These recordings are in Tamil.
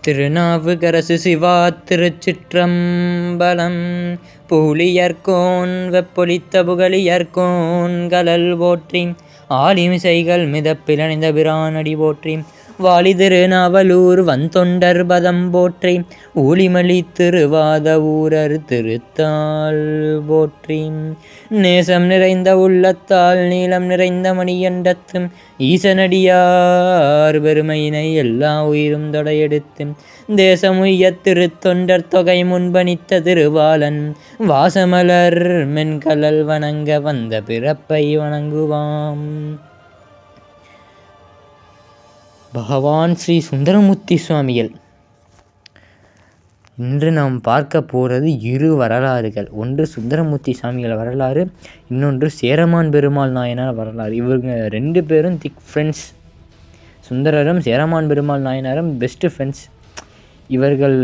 திருநாவுக்கரசு சிவா திருச்சிற்றம்பலம். பூலியர்கோன் வெப்பொலித்த புகழியர்கோன் கலல் போற்றி. ஆலிமிசைகள் மிதப்பிலணிந்த பிரானடி போற்றி. வாலி திருநாவலூர் வந்தொண்டர் பதம் போற்றி. ஊழிமலி திருவாத ஊரர் திருத்தாள் போற்றி. நேசம் நிறைந்த உள்ளத்தால் நீளம் நிறைந்த மணியண்டத்து ஈசனடியார் பெருமையினை எல்லா உயிரும் தொடையெடுத்து தேசமுய்ய திருத்தொண்டர் தொகை முன்பணித்த திருவாளன் வாசமலர் மென்கலல் வணங்க வந்த பிறப்பை வணங்குவாம். பகவான் ஸ்ரீ சுந்தரமூர்த்தி சுவாமிகள். இன்று நாம் பார்க்க போகிறது இரு வரலாறுகள். ஒன்று சுந்தரமூர்த்தி சுவாமிகள் வரலாறு, இன்னொன்று சேரமான் பெருமாள் நாயனார் வரலாறு. இவங்க ரெண்டு பேரும் திக் ஃப்ரெண்ட்ஸ். சுந்தரரும் சேரமான் பெருமாள் நாயனாரும் பெஸ்ட்டு ஃப்ரெண்ட்ஸ். இவர்கள்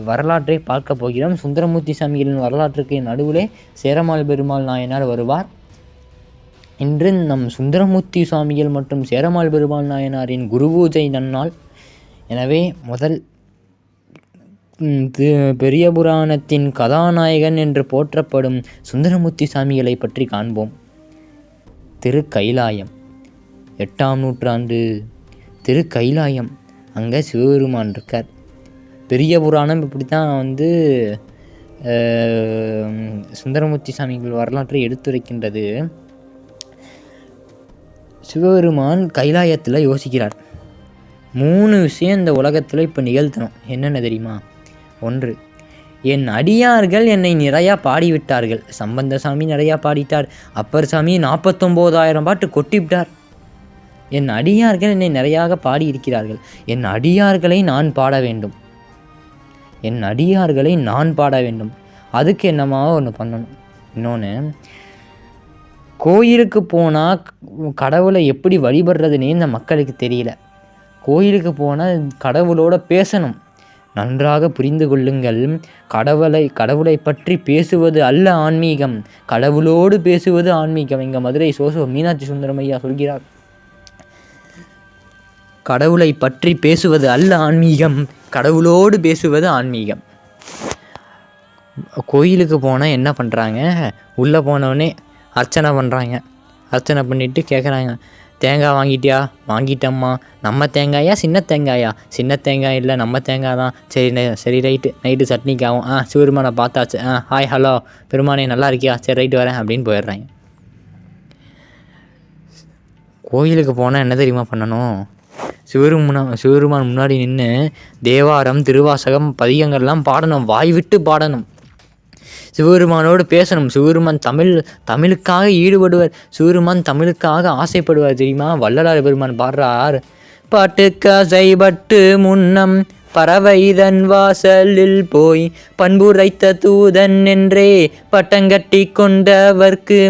வரலாற்றை பார்க்க போகிறோம். சுந்தரமூர்த்தி சுவாமிகளின் வரலாற்றுக்கு நடுவிலே சேரமான் பெருமாள் நாயனார் வருவார். இன்று நம் சுந்தரமூர்த்தி சுவாமிகள் மற்றும் சேரமான் பெருமாள் நாயனாரின் குருபூஜை நன்னாள். எனவே முதல் பெரிய புராணத்தின் கதாநாயகன் என்று போற்றப்படும் சுந்தரமூர்த்தி சுவாமிகளை பற்றி காண்போம். திருக்கைலாயம், 8ஆம் நூற்றாண்டு திருக்கைலாயம். அங்கே சிவபெருமான் இருக்கார். பெரிய புராணம் இப்படி தான் சுந்தரமூர்த்தி சுவாமிகள் வரலாற்றை எடுத்துரைக்கின்றது. சிவபெருமான் கைலாயத்தில் யோசிக்கிறார். 3 விஷயம் இந்த உலகத்தில் இப்போ நிகழ்த்தணும். என்னென்ன தெரியுமா? 1, என் அடியார்கள் என்னை நிறையா பாடிவிட்டார்கள். சம்பந்த சாமி நிறையா பாடிட்டார். அப்பர் சாமி 49,000 பாட்டு கொட்டிவிட்டார். என் அடியார்கள் என்னை நிறையாக பாடியிருக்கிறார்கள். என் அடியார்களை நான் பாட வேண்டும். என் அடியார்களை நான் பாட வேண்டும். அதுக்கு என்னமா ஒன்று பண்ணணும். இன்னொன்று, கோயிலுக்கு போனால் கடவுளை எப்படி வழிபடுறதுன்னே இந்த மக்களுக்கு தெரியல. கோயிலுக்கு போனால் கடவுளோட பேசணும். நன்றாக புரிந்து கொள்ளுங்கள். கடவுளை பற்றி பேசுவது அல்ல ஆன்மீகம், கடவுளோடு பேசுவது ஆன்மீகம். எங்கள் மதுரை சோசோ மீனாட்சி சுந்தரம் ஐயா சொல்கிறார், கடவுளை பற்றி பேசுவது அல்ல ஆன்மீகம், கடவுளோடு பேசுவது ஆன்மீகம். கோயிலுக்கு போனால் என்ன பண்ணுறாங்க? உள்ளே போனவொடனே அர்ச்சனை பண்ணுறாங்க. அர்ச்சனை பண்ணிவிட்டு கேட்குறாங்க, தேங்காய் வாங்கிட்டியா? வாங்கிட்டம்மா. நம்ம தேங்காயா சின்ன தேங்காயா? சின்ன தேங்காய் இல்லை, நம்ம தேங்காய் தான். சரி ரைட்டு, நைட்டு சட்னிக்கு ஆகும். சிவபெருமானை பார்த்தாச்சு. ஹாய் ஹலோ பெருமானே நல்லா இருக்கியா? சரி ரைட்டு வரேன் அப்படின்னு போயிடுறாங்க. கோயிலுக்கு போனால் என்ன தெரியுமா பண்ணணும்? சிவபெருமான் முன்னாடி நின்று தேவாரம் திருவாசகம் பதிகங்கள்லாம் பாடணும். வாய் விட்டு பாடணும். சிவபெருமானோடு பேசணும். சிவபெருமான் தமிழுக்காக ஈடுபடுவார். சிவபெருமான் தமிழுக்காக ஆசைப்படுவார் தெரியுமா? வள்ளலார் பெருமான் பாடுறார், பாட்டுக்காசைப்பட்டு முன்னம் பறவைதன் வாசலில் போய் பண்புரைத்த தூதன் என்றே பட்டங்கட்டி கொண்டவர்க்கு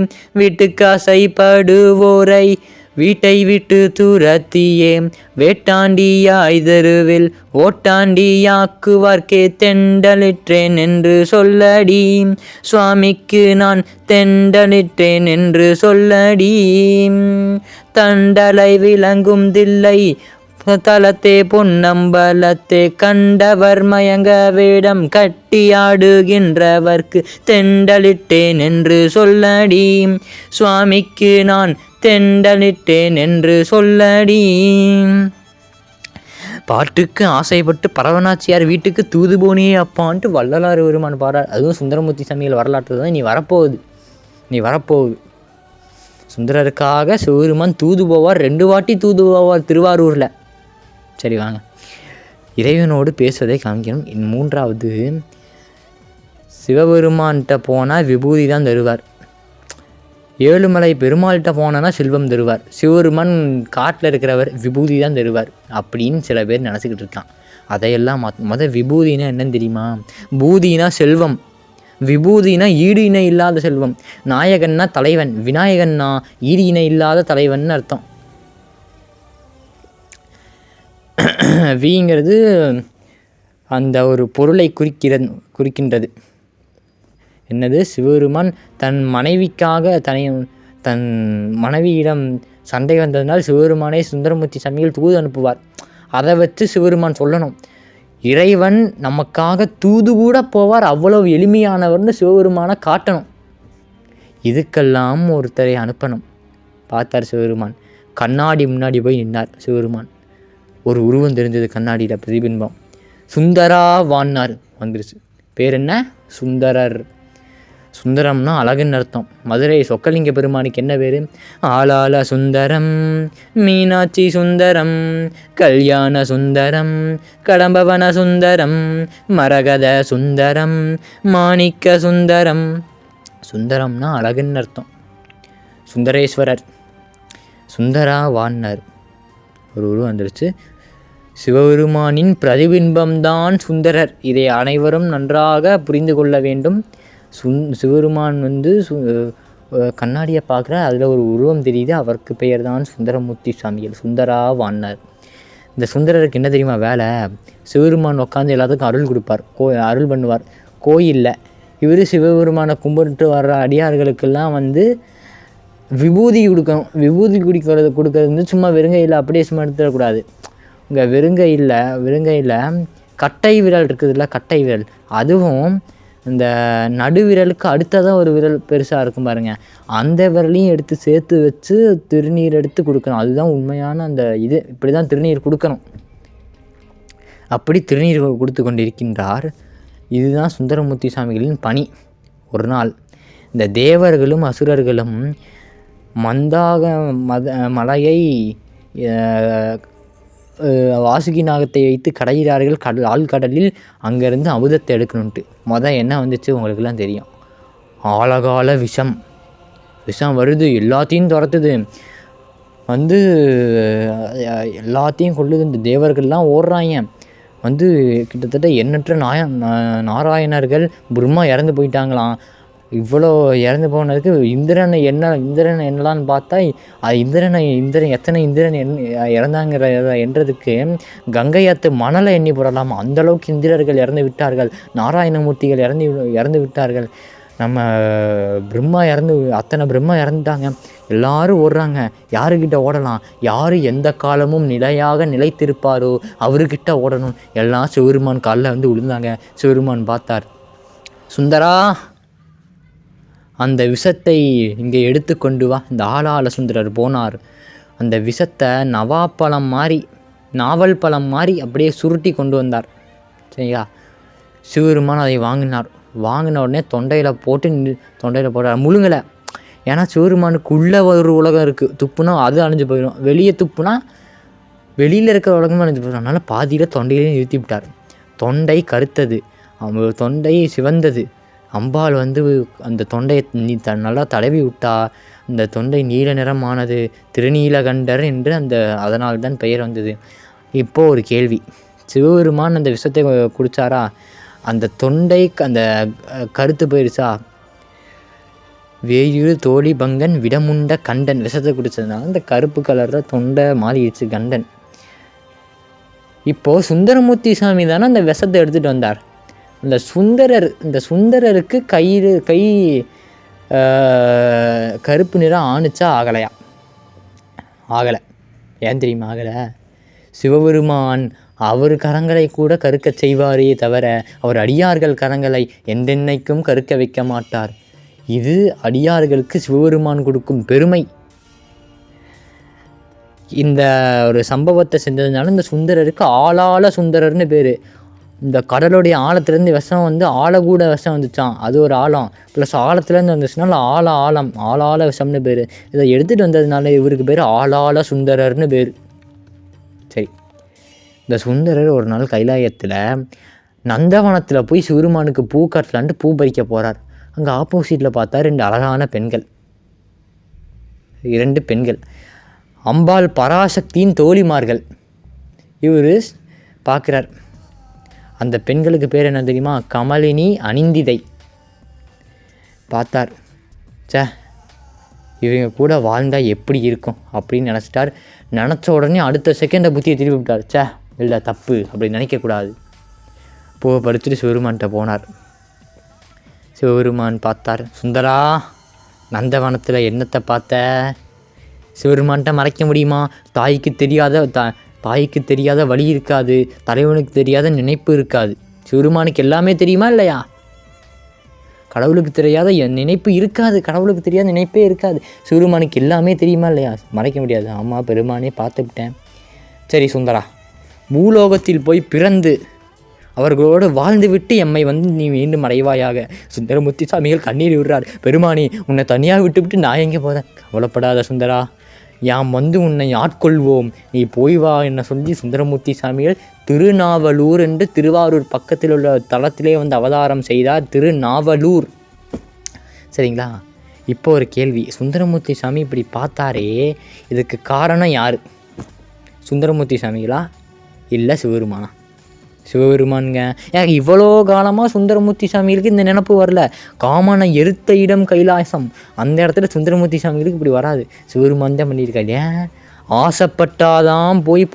வீட்டுக்காசைப்படுவோரை வீட்டை விட்டு துரத்தியே வேட்டாண்டியாய் தெருவில் ஓட்டாண்டியாக்குவார்க்கே தெண்டலிற்றேன் என்று சொல்லடி. சுவாமிக்கு நான் தெண்டலிற்றேன் என்று சொல்லடி. தண்டலை விளங்கும் தில்லை தலத்தே பொன்னம்பலத்தே கண்டவர் மயங்க வேடம் கட்டியாடுகின்றவர்க்கு தெண்டலிட்டேன் என்று சொல்லடி. சுவாமிக்கு நான் தெண்டலிட்டேன் என்று சொல்லடி. பாட்டுக்கு ஆசைப்பட்டு பரவனாச்சியார் வீட்டுக்கு தூது போனியே அப்பான்ட்டு வள்ளலார் பெருமான் பாடுறார். அதுவும் சுந்தரமூர்த்தி சாமிகள் வரலாற்று தான் நீ வரப்போகுது. சுந்தரருக்காக சிவபெருமான் தூது போவார். 2 வாட்டி தூது போவார் திருவாரூரில். சரி வாங்க, இறைவனோடு பேசுவதை காமிக்கணும். 3வது, சிவபெருமான்கிட்ட போனால் விபூதி தான் தருவார். ஏழுமலை பெருமாள்கிட்ட போனோன்னா செல்வம் தருவார். சிவபெருமான் காட்டில் இருக்கிறவர், விபூதி தான் தருவார் அப்படின்னு சில பேர் நினச்சிக்கிட்டு இருக்கான். அதையெல்லாம் விபூதினா என்னன்னு தெரியுமா? பூதினா செல்வம், விபூதினா ஈடு இணை இல்லாத செல்வம். நாயகன்னா தலைவன், விநாயகன்னா ஈடு இணை இல்லாத தலைவன் அர்த்தம். விங்கிறது அந்த ஒரு பொருளை குறிக்கின்றது. என்னது? சிவபெருமான் தன் மனைவிக்காக தன் மனைவியிடம் சண்டை வந்ததுனால் சிவபெருமானை சுந்தரமூர்த்தி சாமிகள் தூது அனுப்புவார். அதை வச்சு சிவபெருமான் சொல்லணும், இறைவன் நமக்காக தூது கூட போவார், அவ்வளவு எளிமையானவர்னு சிவபெருமானை காட்டணும். இதுக்கெல்லாம் ஒருத்தரை அனுப்பணும். பார்த்தார் சிவபெருமான். கண்ணாடி முன்னாடி போய் நின்னார் சிவபெருமான். ஒரு உருவம் தெரிஞ்சது கண்ணாடியில், பிரதிபிம்பம். சுந்தரா வான்னார், வந்துருச்சு. பேர் என்ன? சுந்தரர். சுந்தரம்னா அழகுன்னு அர்த்தம். மதுரை சொக்கலிங்க பெருமானுக்கு என்ன பேர்? ஆளாள சுந்தரம், மீனாட்சி சுந்தரம், கல்யாண சுந்தரம், கடம்பவன சுந்தரம், மரகத சுந்தரம், மாணிக்க சுந்தரம். சுந்தரம்னா அழகுன்னு அர்த்தம். சுந்தரேஸ்வரர். சுந்தரா வான்னார். ஒரு உருவம் வந்துருச்சு. சிவபெருமானின் பிரதிபிம்பம்தான் சுந்தரர். இதை அனைவரும் நன்றாக புரிந்து கொள்ள வேண்டும். சிவபெருமான் கண்ணாடியை பார்க்குற, அதில் ஒரு உருவம் தெரியுது, அவருக்கு பெயர் தான் சுந்தரமூர்த்தி சாமிகள். சுந்தரா வான்னார். இந்த சுந்தரருக்கு என்ன தெரியுமா வேலை? சிவபெருமான் உட்காந்து எல்லாத்துக்கும் அருள் கொடுப்பார், அருள் பண்ணுவார் கோயிலில். இவர் சிவபெருமானை கும்பிட்டு வர்ற அடியார்களுக்கெல்லாம் விபூதி கொடுக்கணும். விபூதி கொடுக்கறது சும்மா வெறுங்கையில் அப்படியே சும்மா எடுத்துடக்கூடாது. இங்கே வெறுங்கையில் கட்டை விரல் இருக்குதுல்ல, கட்டை விரல், அதுவும் இந்த நடுவிரலுக்கு அடுத்ததான் ஒரு விரல் பெருசாக இருக்கும் பாருங்க, அந்த விரலையும் எடுத்து சேர்த்து வச்சு திருநீர் எடுத்து கொடுக்கணும். அதுதான் உண்மையான அந்த இது. இப்படி தான் திருநீர் கொடுக்கணும். அப்படி திருநீர் கொடுத்து கொண்டிருக்கின்றார். இதுதான் சுந்தரமூர்த்தி சுவாமிகளின் பணி. ஒரு நாள் இந்த தேவர்களும் அசுரர்களும் மந்தாக மலையை வாசுகி நாகத்தை வைத்து கடைகிறார்கள் ஆழ்கடலில். அங்கேருந்து அமுதத்தை எடுக்கணுன்ட்டு என்ன வந்துச்சு உங்களுக்கெல்லாம் தெரியும். ஆழகால விஷம் வருது, எல்லாத்தையும் துரத்துது, எல்லாத்தையும் கொள்ளுது. இந்த தேவர்கள்லாம் ஓடுறாங்க. கிட்டத்தட்ட எண்ணற்ற நாராயணர்கள் பிரம்மா இறந்து போயிட்டாங்களாம். இவ்வளோ இறந்து போனதுக்கு இந்திரன் என்னலான்னு பார்த்தா, அது இந்திரன் எத்தனை இந்திரன் இறந்தாங்கிற என்றதுக்கு கங்கையாத்து மணலை எண்ணி போடலாம். அந்தளவுக்கு இந்திரர்கள் இறந்து விட்டார்கள், நாராயணமூர்த்திகள் இறந்து விட்டார்கள். நம்ம அத்தனை பிரம்மா இறந்துட்டாங்க. எல்லாரும் ஓடுறாங்க. யாருக்கிட்ட ஓடலாம்? யார் எந்த காலமும் நிலைத்திருப்பாரோ அவர்கிட்ட ஓடணும். எல்லாம் சிவபெருமான் காலில் விழுந்தாங்க. சிவபெருமான் பார்த்தார். சுந்தரா, அந்த விஷத்தை இங்கே எடுத்து கொண்டு வா. இந்த ஆளாள சுந்தரர் போனார். அந்த விஷத்தை நாவல் பழம் மாதிரி அப்படியே சுருட்டி கொண்டு வந்தார். சரிங்களா? சிவபெருமான் அதை வாங்கின உடனே தொண்டையில் போட்டார். முழுங்கலை. ஏன்னா சிவபெருமானுக்குள்ளே ஒரு உலகம் இருக்குது. துப்புனா அது அழிஞ்சு போயிடும், வெளியே துப்புனா வெளியில் இருக்கிற உலகமும் அழிஞ்சு போயிடும். அதனால் பாதியில் தொண்டையிலே நிறுத்தி விட்டார். தொண்டை கருத்தது, தொண்டை சிவந்தது. அம்பாள் அந்த தொண்டையை நல்லா தடவி விட்டா. அந்த தொண்டை நீல நிறமானது. திருநீலகண்டர் என்று அதனால்தான் பெயர் வந்தது. இப்போது ஒரு கேள்வி. சிவபெருமான் அந்த விஷத்தை குடித்தாரா? அந்த தொண்டை அந்த கருத்து போயிடுச்சா? வேயுறு தோழி பங்கன் விடமுண்ட கண்டன் விஷத்தை குடித்ததுனால அந்த கருப்பு கலரில் தொண்டை மாறிடுச்சு கண்டன். இப்போது சுந்தரமூர்த்தி சாமி தானே அந்த விஷத்தை எடுத்துகிட்டு வந்தார். இந்த சுந்தரருக்கு கை கருப்பு நிறம் ஆணுச்சா? ஆகலை. ஏன் தெரியுமா ஆகலை? சிவபெருமான் அவர் கரங்களை கூட கருக்க செய்வாரே தவிர அவர் அடியார்கள் கரங்களை என்றென்னைக்கும் கருக்க வைக்க மாட்டார். இது அடியார்களுக்கு சிவபெருமான் கொடுக்கும் பெருமை. இந்த ஒரு சம்பவத்தை செஞ்சதுனால இந்த சுந்தரருக்கு ஆளாள சுந்தரர்னு பேர். இந்த கடலுடைய ஆழத்துலேருந்து விஷம் ஆழக்கூட விஷம் வந்துச்சான், அது ஒரு ஆழம். ப்ளஸ் ஆழத்துலேருந்து வந்துச்சுனால ஆளாள விஷம்னு பேர். இதை எடுத்துகிட்டு வந்ததுனால இவருக்கு பேர் ஆளாள சுந்தரர்னு பேர். சரி, இந்த சுந்தரர் ஒரு நாள் கைலாயத்தில் நந்தவனத்தில் போய் சிவருமானுக்கு பூ காட்டலான்ட்டு பூ பறிக்க போகிறார். அங்கே ஆப்போசிட்டில் பார்த்தா 2 அழகான பெண்கள். 2 பெண்கள் அம்பாள் பராசக்தியின் தோழிமார்கள். இவர் பார்க்குறார். அந்த பெண்களுக்கு பேர் என்ன தெரியுமா? கமலினி, அனிந்திதை. பார்த்தார். இவங்க கூட வாழ்ந்தால் எப்படி இருக்கும் அப்படின்னு நினச்சிட்டார். நினச்ச உடனே அடுத்த செகண்டை புத்தியை திருப்பி விட்டார். இல்லை, தப்பு, அப்படி நினைக்கக்கூடாது. பூவை பறிச்சுட்டு சிவபெருமான்கிட்ட போனார். சிவபெருமான் பார்த்தார். சுந்தரா, நந்தவனத்தில் என்னத்தை பார்த்த? சிவபெருமான்கிட்ட மறைக்க முடியுமா? தாய்க்கு தெரியாத தாய்க்கு தெரியாத வழி இருக்காது, தலைவனுக்கு தெரியாத நினைப்பு இருக்காது. சிவருமானுக்கு எல்லாமே தெரியுமா இல்லையா? கடவுளுக்கு தெரியாத நினைப்பு இருக்காது, கடவுளுக்கு தெரியாத நினைப்பே இருக்காது. சிவருமானுக்கு எல்லாமே தெரியுமா இல்லையா? மறைக்க முடியாது. ஆமாம் பெருமானே பார்த்துவிட்டேன். சரி சுந்தரா, பூலோகத்தில் போய் பிறந்து அவர்களோடு வாழ்ந்து விட்டு எம்மை நீ மீண்டும் அடைவாயாக. சுந்தரமூர்த்தி சாமிகள் கண்ணீர் விடுறார். பெருமானி, உன்னை தனியாக விட்டு நான் எங்கே போகிறேன்? கவலைப்படாத சுந்தரா, யாம் உன்னை ஆட்கொள்வோம், நீ போய் வா என்ன சொல்லி சுந்தரமூர்த்தி சாமிகள் திருநாவலூர் என்று திருவாரூர் பக்கத்தில் உள்ள தளத்திலே அவதாரம் செய்தார். திருநாவலூர். சரிங்களா? இப்போ ஒரு கேள்வி. சுந்தரமூர்த்தி சாமி இப்படி பார்த்தாரே, இதுக்கு காரணம் யார்? சுந்தரமூர்த்தி சாமிகளா இல்லை சிவபெருமானா? சிவபெருமானுங்க. ஏன் இவ்வளோ காலமாக சுந்தரமூர்த்தி சாமிகளுக்கு இந்த நினப்பு வரல? காமனை எரித்த இடம் கைலாசம், அந்த இடத்துல சுந்தரமூர்த்தி சாமிகளுக்கு இப்படி வராது. சிவபெருமான் தான் பண்ணியிருக்காரு. ஏன்? ஆசைப்பட்டாதான் போய்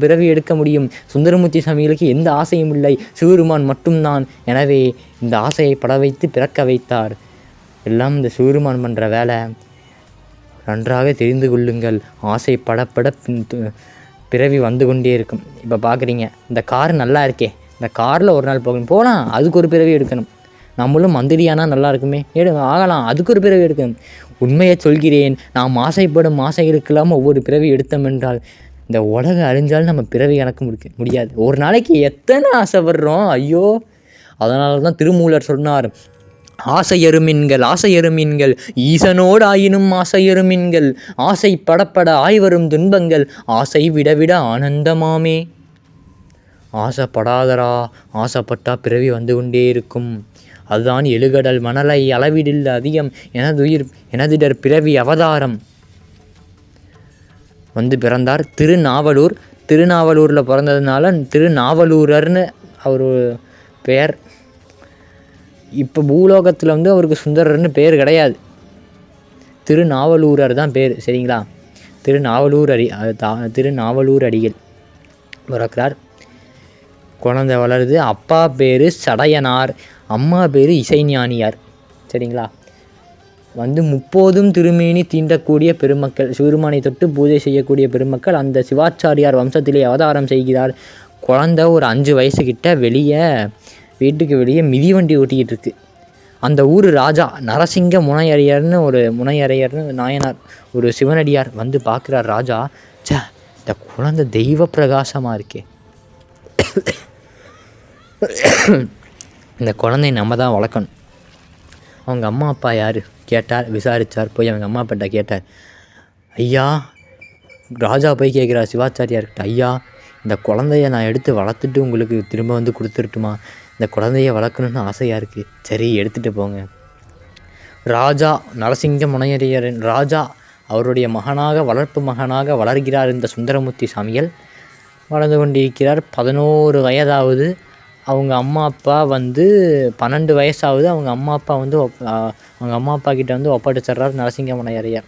பிறவி எடுக்க முடியும். சுந்தரமூர்த்தி சாமிகளுக்கு எந்த ஆசையும் இல்லை, சிவபெருமான் மட்டும்தான். எனவே இந்த ஆசையை பட வைத்து பிறக்க வைத்தார். எல்லாம் இந்த சிவபெருமான் பண்ணுற வேலை. நன்றாக தெரிந்து கொள்ளுங்கள். ஆசை படப்பட பிறவி வந்து கொண்டே இருக்கும். இப்போ பார்க்குறீங்க, இந்த கார் நல்லா இருக்கே, இந்த காரில் ஒரு நாள் போகலாம், அதுக்கு ஒரு பிறவி எடுக்கணும். நம்மளும் மந்திரியானா நல்லா இருக்குமே, ஆகலாம், அதுக்கு ஒரு பிறவி எடுக்கணும். உண்மையை சொல்கிறேன், நாம் ஆசைப்படும் ஆசைகளுக்கெல்லாம் ஒவ்வொரு பிறவி எடுத்தோம் என்றால் இந்த உலகம் அழிஞ்சாலும் நம்ம பிறவி கணக்கு முடியாது. ஒரு நாளைக்கு எத்தனை ஆசைப்படுறோம், ஐயோ! அதனால தான் திருமூலர் சொன்னார், ஆசையறுமீன்கள் ஈசனோடு ஆயினும் ஆசையறுமீன்கள், ஆசை படப்பட ஆய்வரும் துன்பங்கள், ஆசை விடவிட ஆனந்தமாமே. ஆசைப்படாதரா, ஆசைப்பட்டா பிறவி வந்து கொண்டே இருக்கும். அதுதான் எழுகடல் மணலை அளவிடில் அதிகம் எனதிடர் பிறவி அவதாரம். பிறந்தார் திருநாவலூர். திருநாவலூரில் பிறந்ததுனால திருநாவலூரர்னு அவர் பெயர். இப்போ பூலோகத்தில் அவருக்கு சுந்தரர்னு பேர் கிடையாது, திருநாவலூரர் தான் பேர். சரிங்களா? திருநாவலூர் அடிகள் பிறக்கிறார். குழந்தை வளருது. அப்பா பேர் சடையனார், அம்மா பேர் இசைஞானியார். சரிங்களா? முப்போதும் திருமேனி தீண்டக்கூடிய பெருமக்கள், சிவருமானை தொட்டு பூஜை செய்யக்கூடிய பெருமக்கள் அந்த சிவாச்சாரியார் வம்சத்திலே அவதாரம் செய்கிறார். குழந்தை ஒரு 5 வயசுக்கிட்ட வீட்டுக்கு வெளியே மிதிவண்டி ஓட்டிக்கிட்டு இருக்கு. அந்த ஊர் ராஜா நரசிங்க முனையரையர்னு நாயனார், ஒரு சிவனடியார் பார்க்குறார். ராஜா, இந்த குழந்தை தெய்வ பிரகாசமாக இருக்கே, இந்த குழந்தைய நம்ம தான் வளர்க்கணும். அவங்க அம்மா அப்பா யார் கேட்டார், விசாரித்தார். போய் அவங்க அம்மா அப்பாட்ட கேட்டார். ஐயா, ராஜா போய் கேட்குறார் சிவாச்சாரியார்கிட்ட, ஐயா இந்த குழந்தைய நான் எடுத்து வளர்த்துட்டு உங்களுக்கு திரும்ப கொடுத்துருட்டுமா? இந்த குழந்தைய வளர்க்கணுன்னு ஆசையாக இருக்குது. சரி, எடுத்துகிட்டு போங்க. ராஜா நரசிங்க முனையரையரின் ராஜா அவருடைய வளர்ப்பு மகனாக வளர்கிறார் இந்த சுந்தரமூர்த்தி சாமிகள். வளர்ந்து கொண்டிருக்கிறார். 11 வயதாவது. அவங்க அம்மா அப்பா 12 வயசாகுது. அவங்க அம்மா அப்பா கிட்ட ஒப்படைச்சிட்றார் நரசிங்க முனையரையர்.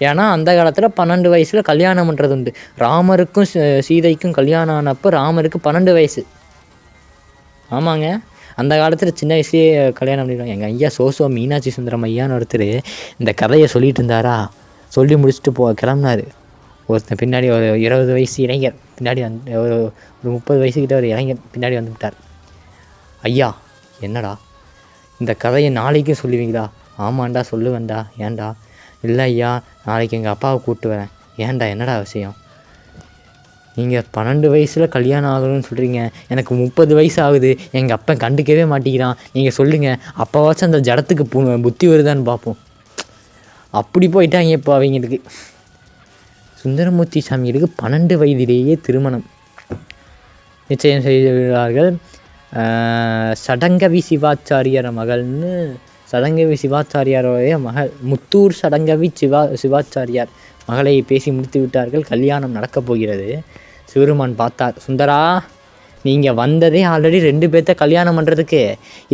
ஏன்னா அந்த காலத்தில் 12 வயசில் கல்யாணம் பண்ணுறது உண்டு. ராமருக்கும் சீதைக்கும் கல்யாணம் ஆனப்போ ராமருக்கு 12 வயசு. ஆமாங்க, அந்த காலத்தில் சின்ன வயசுலேயே கல்யாணம் பண்ணிடுவாங்க. எங்கள் ஐயா மீனாட்சி சுந்தரம் ஐயான்னு ஒருத்தர் இந்த கதையை சொல்லிட்டு இருந்தாரா, சொல்லி முடிச்சுட்டு கிளம்புனார். ஒருத்தன் பின்னாடி ஒரு 20 வயசு இளைஞர் பின்னாடி ஒரு 30 வயசுக்கிட்ட ஒரு இளைஞர் பின்னாடி வந்துவிட்டார். ஐயா, என்னடா இந்த கதையை நாளைக்கும் சொல்லுவீங்களா? ஆமாண்டா சொல்லுவேன்டா. ஏன்டா? இல்லை ஐயா, நாளைக்கு எங்கள் அப்பாவை கூப்பிட்டு வரேன். ஏன்டா, என்னடா விஷயம்? நீங்கள் 12 வயசில் கல்யாணம் ஆகணும்னு சொல்கிறீங்க, எனக்கு 30 வயசு ஆகுது, எங்கள் அப்பா கண்டுக்கவே மாட்டேங்கிறான். நீங்கள் சொல்லுங்கள், அப்போவாச்சும் அந்த ஜடத்துக்கு புத்தி வருதான்னு பார்ப்போம். அப்படி போயிட்டாங்க இப்போ அவங்களுக்கு. சுந்தரமூர்த்தி சாமிகளுக்கு 12 வயதிலேயே திருமணம் நிச்சயம் செய்கிறார்கள். சடங்கவி சிவாச்சாரியார் மகள்னு, சடங்கவி சிவாச்சாரியாரோடைய மகள் முத்தூர் சடங்கவி சிவாச்சாரியார் மகளை பேசி முடித்து விட்டார்கள். கல்யாணம் நடக்கப் போகிறது. சிவருமான் பார்த்தார், சுந்தரா நீங்கள் வந்ததே ஆல்ரெடி 2 பேர்த்த கல்யாணம் பண்ணுறதுக்கு,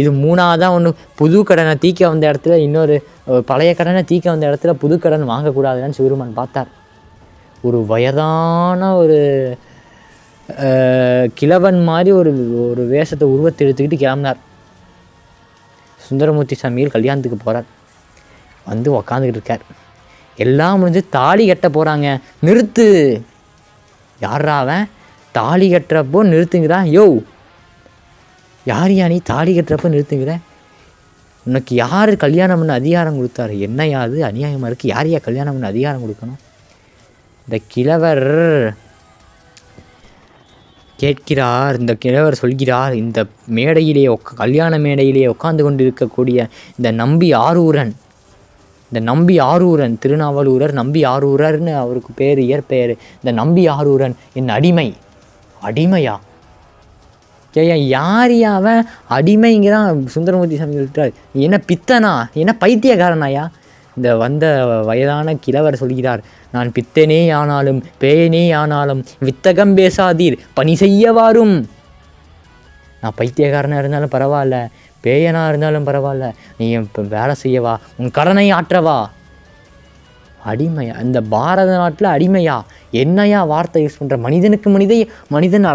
இது 3ஆவதாக ஒன்று. புது கடனை தீக்க வந்த இடத்துல இன்னொரு பழைய கடனை தீக்க வந்த இடத்துல புது கடன் வாங்கக்கூடாதுன்னு சிவருமான் பார்த்தார். ஒரு வயதான ஒரு கிழவன் மாதிரி ஒரு வேஷத்தை உருவத்தை எடுத்துக்கிட்டு கிளம்பினார். சுந்தரமூர்த்தி சாமிகள் கல்யாணத்துக்கு போகிறார். உக்காந்துக்கிட்டு இருக்கார். எல்லாம் முடிஞ்சு தாலி கட்ட போகிறாங்க. நிறுத்து, யாரா அவன் தாலி கட்டுறப்போ நிறுத்துங்கிறான். யோ யாரையா நீ தாலி கட்டுறப்போ நிறுத்துங்கிற? உனக்கு யார் கல்யாணம் பண்ண அதிகாரம் கொடுத்தாரு? என்னையா அது அநியாயமாக இருக்குது. யாரையா கல்யாணம் பண்ண அதிகாரம் கொடுக்கணும்? இந்த கிழவர் கேட்கிறார். இந்த கிழவர் சொல்கிறார், இந்த மேடையிலே கல்யாண மேடையிலே உட்கார்ந்து கொண்டு இருக்கக்கூடிய இந்த நம்பி ஆரூரன், இந்த நம்பி ஆரூரன், திருநாவலூரர் நம்பி ஆரூரர்னு அவருக்கு பேர், இயற்பெயர். இந்த நம்பி ஆரூரன் என் அடிமை. அடிமையா? ஏயா யாரையா அவன் அடிமைங்கிறான்? சுந்தரமூர்த்தி சாமி சொல்லிட்டார், என்ன பித்தனா, என்ன பைத்தியக்காரனாயா? இந்த வந்த வயதான கிழவர் சொல்கிறார், நான் பித்தனே ஆனாலும் பேயனே ஆனாலும் வித்தகம் பேசாதீர், பணி செய்ய வாரும். நான் பைத்தியக்காரனாக இருந்தாலும் பரவாயில்ல, பேயனாக இருந்தாலும் பரவாயில்ல, நீ இப்போ வேலை செய்யவா, உன் கடனை ஆற்றவா. அடிமையா? இந்த பாரத நாட்டில் அடிமையா? என்னையா வார்த்தை யூஸ் பண்ணுற? மனிதனுக்கு மனிதன்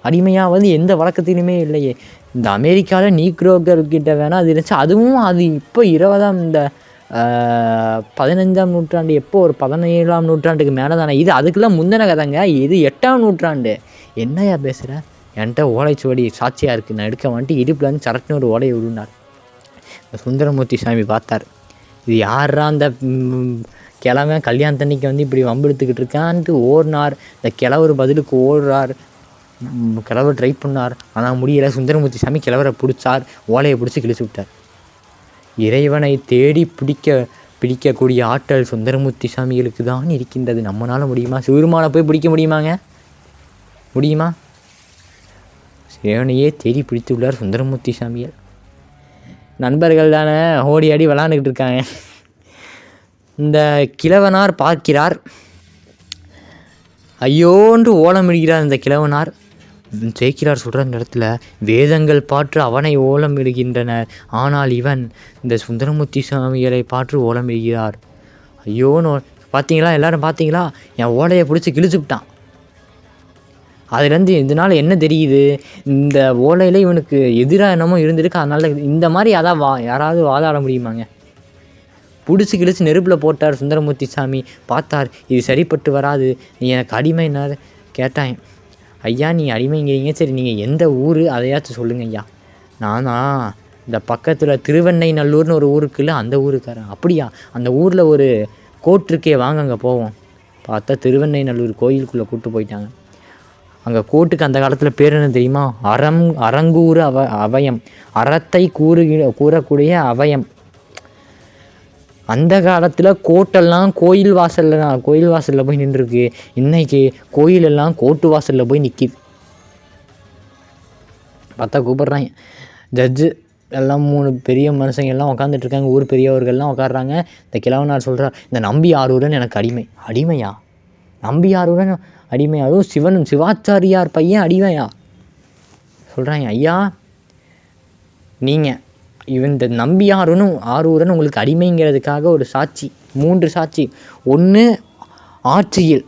அடிமையாவது எந்த வழக்கத்திலுமே இல்லையே. இந்த அமெரிக்காவில் நீக்ரோக்கிட்ட வேணால் அது இருந்துச்சு. அதுவும் அது இப்போ 20ஆம் இந்த 15ஆம் நூற்றாண்டு, எப்போ ஒரு 17ஆம் நூற்றாண்டுக்கு மேலே தானே. இது அதுக்கெல்லாம் முந்தின கதைங்க. இது 8ஆம் நூற்றாண்டு. என்னையா பேசுகிற? என்கிட்ட ஓலைச்சுவடி சாட்சியாக இருக்குது, நான் எடுக்க வந்துட்டு இடுப்புலேருந்து சரட்டுன்னு ஒரு ஓலையை விழுந்தார். சுந்தரமூர்த்தி சாமி பார்த்தார், இது யாரா அந்த கிழமை கல்யாணத்தன்னைக்கு வந்து இப்படி வம்பெடுத்துக்கிட்டு இருக்கான்ட்டு ஓடினார். இந்த கிழவர் பதிலுக்கு ஓடுறார். கிழவர் ட்ரை பண்ணார், ஆனால் முடியலை. சுந்தரமூர்த்தி சாமி கிழவரை பிடிச்சார், ஓலையை பிடிச்சி கிழிச்சு விட்டார். இறைவனை தேடி பிடிக்கக்கூடிய ஆற்றல் சுந்தரமூர்த்தி சாமிகளுக்கு தான் இருக்கின்றது. நம்மளால முடியுமா? சிவருமானை போய் பிடிக்க முடியுமாங்க? முடியுமா? இறைவனையே தேடி பிடித்து உள்ளார் சுந்தரமூர்த்தி சாமிகள். நண்பர்கள் தானே ஓடி ஆடி விளாண்டுக்கிட்டு இருக்காங்க. இந்த கிழவனார் பார்க்கிறார், ஐயோன்று ஓலமிடுகிறார். இந்த கிழவனார் ஜெயிக்கிறார் சொல்கிற இந்த இடத்துல, வேதங்கள் பாற்று அவனை ஓலமிடுகின்றனர், ஆனால் இவன் இந்த சுந்தரமூர்த்தி சாமிகளை பாற்று ஓலமிடுகிறார். ஐயோன்னு பார்த்தீங்களா, எல்லாரும் பார்த்தீங்களா, என் ஓலையை பிடிச்சி கிழிச்சுவிட்டான். அதுலேருந்து இதனால் என்ன தெரியுது, இந்த ஓலையில் இவனுக்கு எதிராக என்னமோ இருந்திருக்கு. அதனால இந்த மாதிரி யாராவது வாதாட முடியுமாங்க? பிடிச்சி கிழிச்சு நெருப்பில் போட்டார் சுந்தரமூர்த்தி சாமி. பார்த்தார், இது சரிப்பட்டு வராது, நீ எனக்கு அடிமைனார். கேட்டான், ஐயா நீ அடிமைங்கிறீங்க, சரி நீங்கள் எந்த ஊர் அதையாச்சும் சொல்லுங்க ஐயா. நானா இந்த பக்கத்தில் திருவெண்ணைநல்லூர்னு ஒரு ஊருக்குள்ள, அந்த ஊருக்காரன். அப்படியா? அந்த ஊரில் ஒரு கோட் இருக்கே, வாங்க அங்கே போவோம். பார்த்தா திருவெண்ணைநல்லூர் கோயிலுக்குள்ளே கூப்பிட்டு போயிட்டாங்க. அங்கே கோட்டுக்கு அந்த காலத்தில் பேர் என்ன தெரியுமா? அரங்கூறு அவயம், அறத்தை கூறக்கூடிய அவயம். அந்த காலத்தில் கோட்டெல்லாம் கோயில் வாசலில் போய் நின்றுருக்கு. இன்றைக்கி கோயிலெல்லாம் கோட்டு வாசலில் போய் நிற்கிது. பார்த்தா கூப்பிட்றாங்க ஜட்ஜு எல்லாம், 3 பெரிய மனுஷங்க எல்லாம் உட்காந்துட்ருக்காங்க, ஊர் பெரியவர்கள்லாம் உட்காடுறாங்க. இந்த கிழவனார் சொல்கிறார், இந்த நம்பி ஆரூரன் எனக்கு அடிமை. அடிமையா? நம்பி ஆரூரன் அடிமையா? அதுவும் சிவாச்சாரியார் பையன் அடிமையா? சொல்கிறாங்க, ஐயா நீங்கள் இந்த நம்பி ஆரூரன் உங்களுக்கு அடிமைங்கிறதுக்காக ஒரு சாட்சி, 3 சாட்சி. ஒன்று ஆட்சியில்,